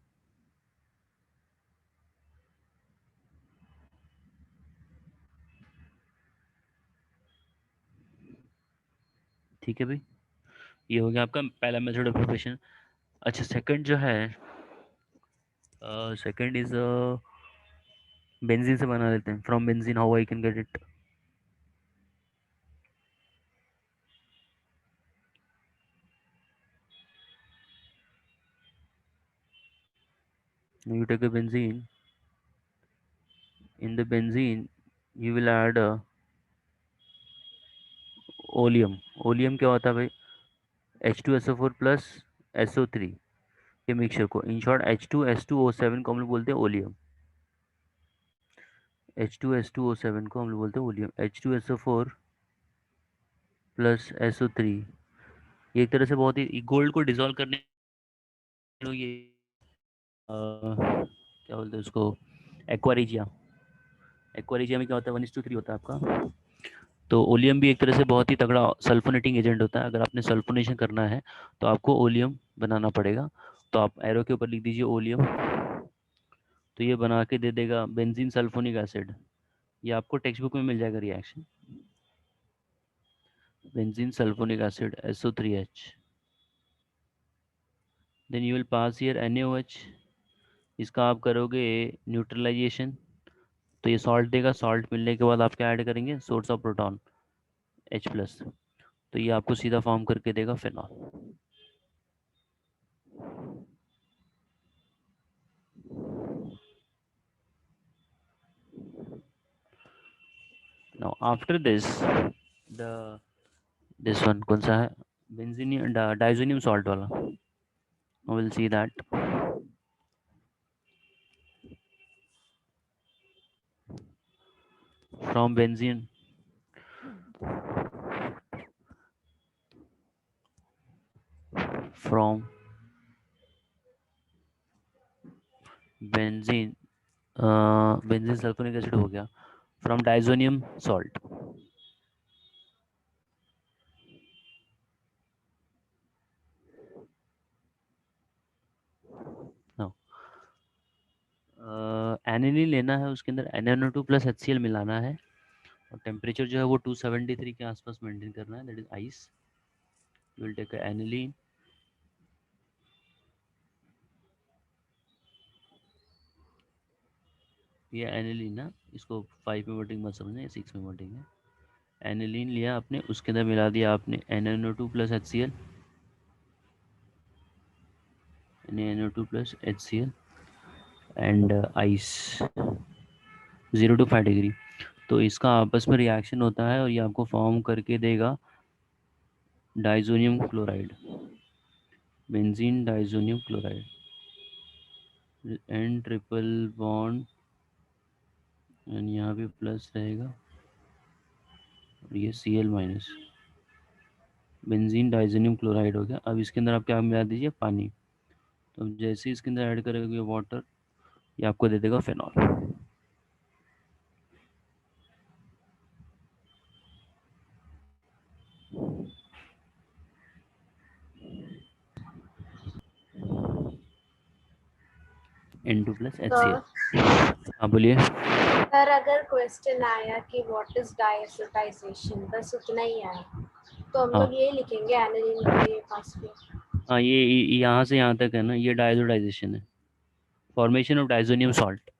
ठीक है भाई, ये हो गया आपका पहला मेथड ऑफ प्रिपरेशन। अच्छा, सेकंड जो है, सेकंड इज बेंजीन से बना लेते हैं। From benzene how I can get it? You take a benzene, in the benzene you will add oleum। oleum क्या होता है भाई? H2SO4 प्लस SO3 के मिक्सचर को, इन शॉर्ट H2S2O7 को हम लोग बोलते हैं ओलियम। H2S2O7 को हम लोग बोलते हैं ओलियम। H2SO4 प्लस SO3, ये एक तरह से बहुत ही गोल्ड को डिसॉल्व करने लोग ये क्या बोलते हैं उसको, एक्वारिजिया। एक्वारिजिया में क्या होता है, 1:3 होता है आपका। तो ओलियम भी एक तरह से बहुत ही तगड़ा सल्फोनेटिंग एजेंट होता है। अगर आपने सल्फोनेशन करना है तो आपको ओलियम बनाना पड़ेगा। तो आप एरो के ऊपर लिख दीजिए ओलियम, तो ये बना के दे देगा बेंजीन सल्फोनिक एसिड। ये आपको टेक्स्ट बुक में मिल जाएगा reaction, benzene sulphonic acid SO3H। Then you will pass here NaOH, इसका आप करोगे न्यूट्रलाइजेशन, तो ये सॉल्ट देगा। सॉल्ट मिलने के बाद आप क्या ऐड करेंगे, सोर्स ऑफ प्रोटॉन H+, तो ये आपको सीधा फॉर्म करके देगा phenol. Now after this, the this one कौन सा है, बेंजीनियम डाइजोनियम सॉल्ट वाला, we will see that। from benzene from benzene benzene sulphonic acid हो गया, फ्रॉम डाइजोनियम सॉल्ट। एनिलीन लेना है, उसके अंदर NaNO2 प्लस HCl मिलाना है, और टेम्परेचर जो है वो 273 के आसपास मेंटेन करना है, that is ice. You will take aniline, ये एनिलीन ना, इसको 5 में वर्टिंग मत समझना, 6 में वर्टिंग है। एनिलीन लिया आपने, उसके अंदर मिला दिया आपने NaNO2 plus HCl, NaNO2 plus HCl and ice 0 to 5 degree. तो इसका आपस में रिएक्शन होता है और ये आपको फॉर्म करके देगा diazonium chloride, benzene diazonium chloride, N triple bond and यहाँ भी प्लस रहेगा, और ये Cl minus, benzene diazonium chloride हो गया। अब इसके अंदर आप क्या मिला दीजिए, पानी। तो अब जैसे ही इसके अंदर ऐड करेंगे वाटर, ये आपको दे देगा phenol. N2 plus HCl। Sir हाँ बोलिए। सर अगर क्वेश्चन आया कि व्हाट इज डायसोटाइजेशन, बस उतना ही आया, तो हम हाँ लोग ये लिखेंगे एनिलीन का ये फॉस्फेट। हाँ, ये यहाँ से यहाँ तक है ना, ये डायजोडाइजेशन है, formation of diazonium salt,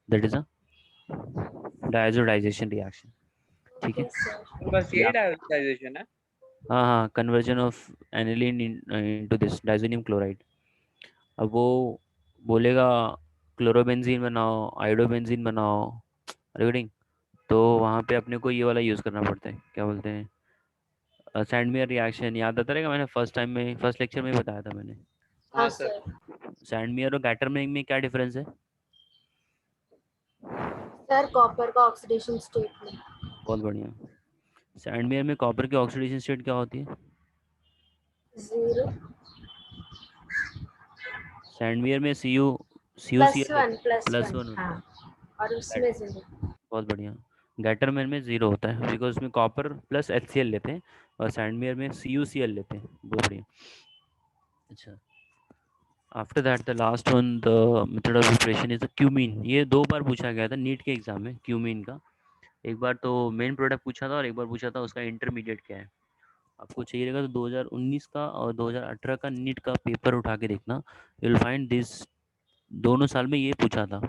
that is a diazotization reaction. ठीक है, ओके सर। बस ये यही आप, डायल्यूटाइजेशन है। हाँ हाँ, conversion of aniline into this diazonium chloride. अब वो बोलेगा क्लोरोबेंजीन बनाओ, आयोडोबेंजीन बनाओ, रिकॉर्डिंग, तो वहाँ पे अपने को ये वाला यूज़ करना पड़ता है, क्या बोलते हैं, सैंडमेयर रिएक्शन। याद आता रहेगा, मैंने फर्स्ट टाइम में फर्स्ट लेक्चर में ही बताया था मैंने। हाँ हाँ सर। सर। सैंडमेयर और गैटरमेयर में क्या डिफरेंस है? सर कॉपर का ऑक्सीडेशन स्टेट में बहुत बढ़िया। सैंडमेयर में कॉपर की ऑक्सीडेशन स्टेट क्या होती है? 0। सैंडमेयर में Cu CuCl plus plus one, 1 होता है। हाँ, और उसमें जीरो। बहुत बढ़िया। गैटरमेन में 0 होता है बिकॉज उसमें कॉपर प्लस HCl लेते हैं, और सैंडमेयर में CuCl लेते हैं। बहुत बढ़िया। अच्छा, after that the last one, the method of preparation is the cumene. ये 2 बार पूछा गया था नीट के एग्जाम में क्यूमीन का। एक बार तो मेन प्रोडक्ट पूछा था और एक बार पूछा था उसका इंटरमीडिएट क्या है। आपको चाहिए रहेगा तो 2019 का और 2018 का नीट का पेपर उठा के देखना, यू विल फाइंड दिस। दोनों साल में ये पूछा था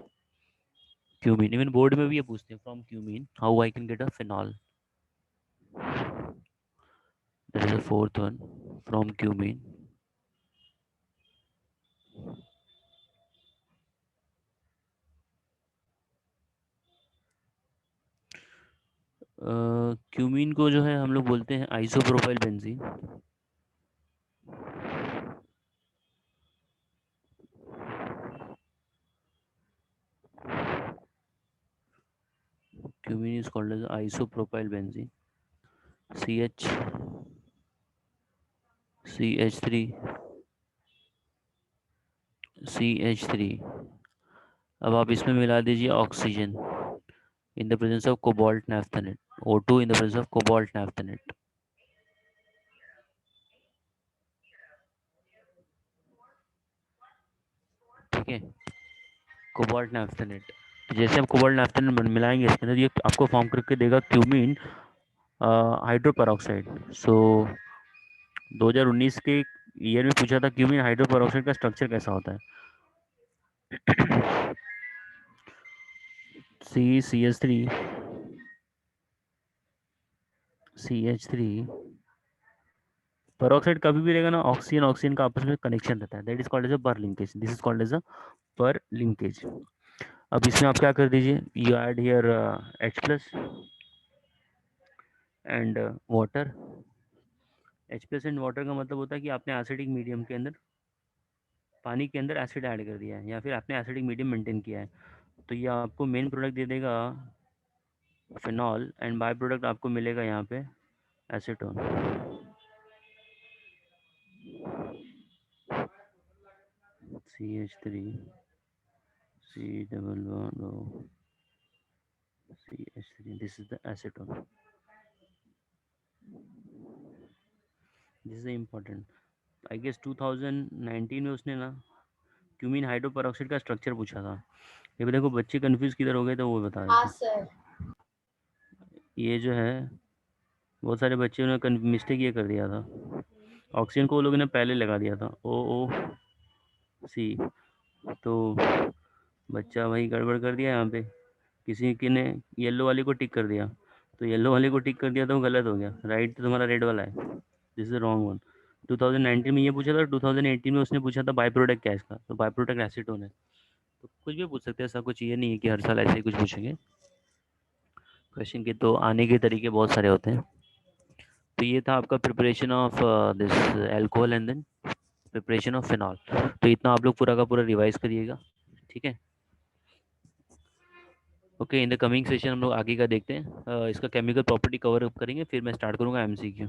क्यूमीन। इवन बोर्ड में भी ये पूछते हैं, from cumene how I can get a phenol. That is the fourth one, from cumene. Cumene को जो है हम लोग बोलते हैं isopropyl benzene. Cumene is called as isopropyl benzene. CH CH3 CH3। अब आप इसमें मिला दीजिए oxygen in the presence of cobalt naphthenate, O2 in the presence of cobalt naphthenate. ठीक है, कोबाल्ट नैफ्थेनेट। तो जैसे आप कोबाल्ट नैफ्थेनेट मिलाएंगे इसके अंदर, ये आपको फॉर्म करके देगा क्यूमीन हाइड्रोपेरोक्साइड। सो 2019 के ईयर में पूछा था क्यूमीन हाइड्रोपेरोक्साइड का स्ट्रक्चर कैसा होता है। CH3 CH3 peroxide कभी भी रहेगा ना, ऑक्सीजन ऑक्सीजन का आपस में कनेक्शन रहता है, that is called as a per linkage. This is called as a per linkage. अब इसमें आप क्या कर दीजिए, you add here H+ and water. H+ and water का मतलब होता है कि आपने एसिडिक मीडियम के अंदर, पानी के अंदर एसिड ऐड कर दिया है, या फिर आपने एसिडिक मीडियम मेंटेन किया है। तो ये आपको मेन प्रोडक्ट दे देगा फिनॉल, एंड बाय प्रोडक्ट आपको मिलेगा यहाँ पे acetone. CH3 C double bond O CH3, this is the acetone. This is important. I guess 2019 में उसने ना क्यूमीन हाइड्रोपेरोक्साइड का स्ट्रक्चर पूछा था। ये भी देखो बच्चे कंफ्यूज किधर हो गए थे वो बता हाँ देते। सर। ये जो है बहुत सारे बच्चों ने मिस्टेक ये कर दिया था, ऑक्सीजन को वो लोगों ने पहले लगा दिया था OOC। तो बच्चा वही गड़बड़ कर दिया यहाँ पे, किसी के ने येलो वाले को टिक कर दिया, तो येलो वाले को टिक कर दिया तो गलत हो गया, राइट तो तुम्हारा रेड वाला है। This is wrong one. 2019 में ये पूछा था, 2018 में उसने पूछा था बाई प्रोडक्ट क्या है इसका, तो बाई प्रोडक्ट एसीटोन है। तो कुछ भी पूछ सकते हैं, ऐसा कुछ ये नहीं है कि हर साल ऐसे ही कुछ पूछेंगे। क्वेश्चन के तो आने के तरीके बहुत सारे होते हैं। तो ये था आपका preparation of this alcohol and then preparation of phenol. तो इतना आप लोग पूरा का पूरा रिवाइज करिएगा, ठीक है। Okay, in the coming session हम लोग आगे का देखते हैं। इसका केमिकल प्रॉपर्टी कवर अप करेंगे, फिर मैं स्टार्ट करूँगा MCQ।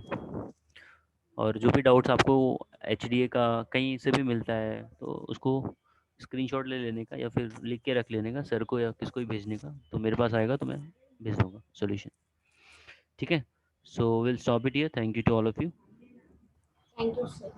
और जो भी डाउट्स आपको HDA का कहीं से भी मिलता है तो उसको स्क्रीनशॉट ले लेने का, या फिर लिख के रख लेने का सर को या किसको भी भेजने का, तो मेरे पास आएगा तो मैं भेज दूँगा सॉल्यूशन, ठीक है। So will stop it here, thank you to all of you. Thank you sir.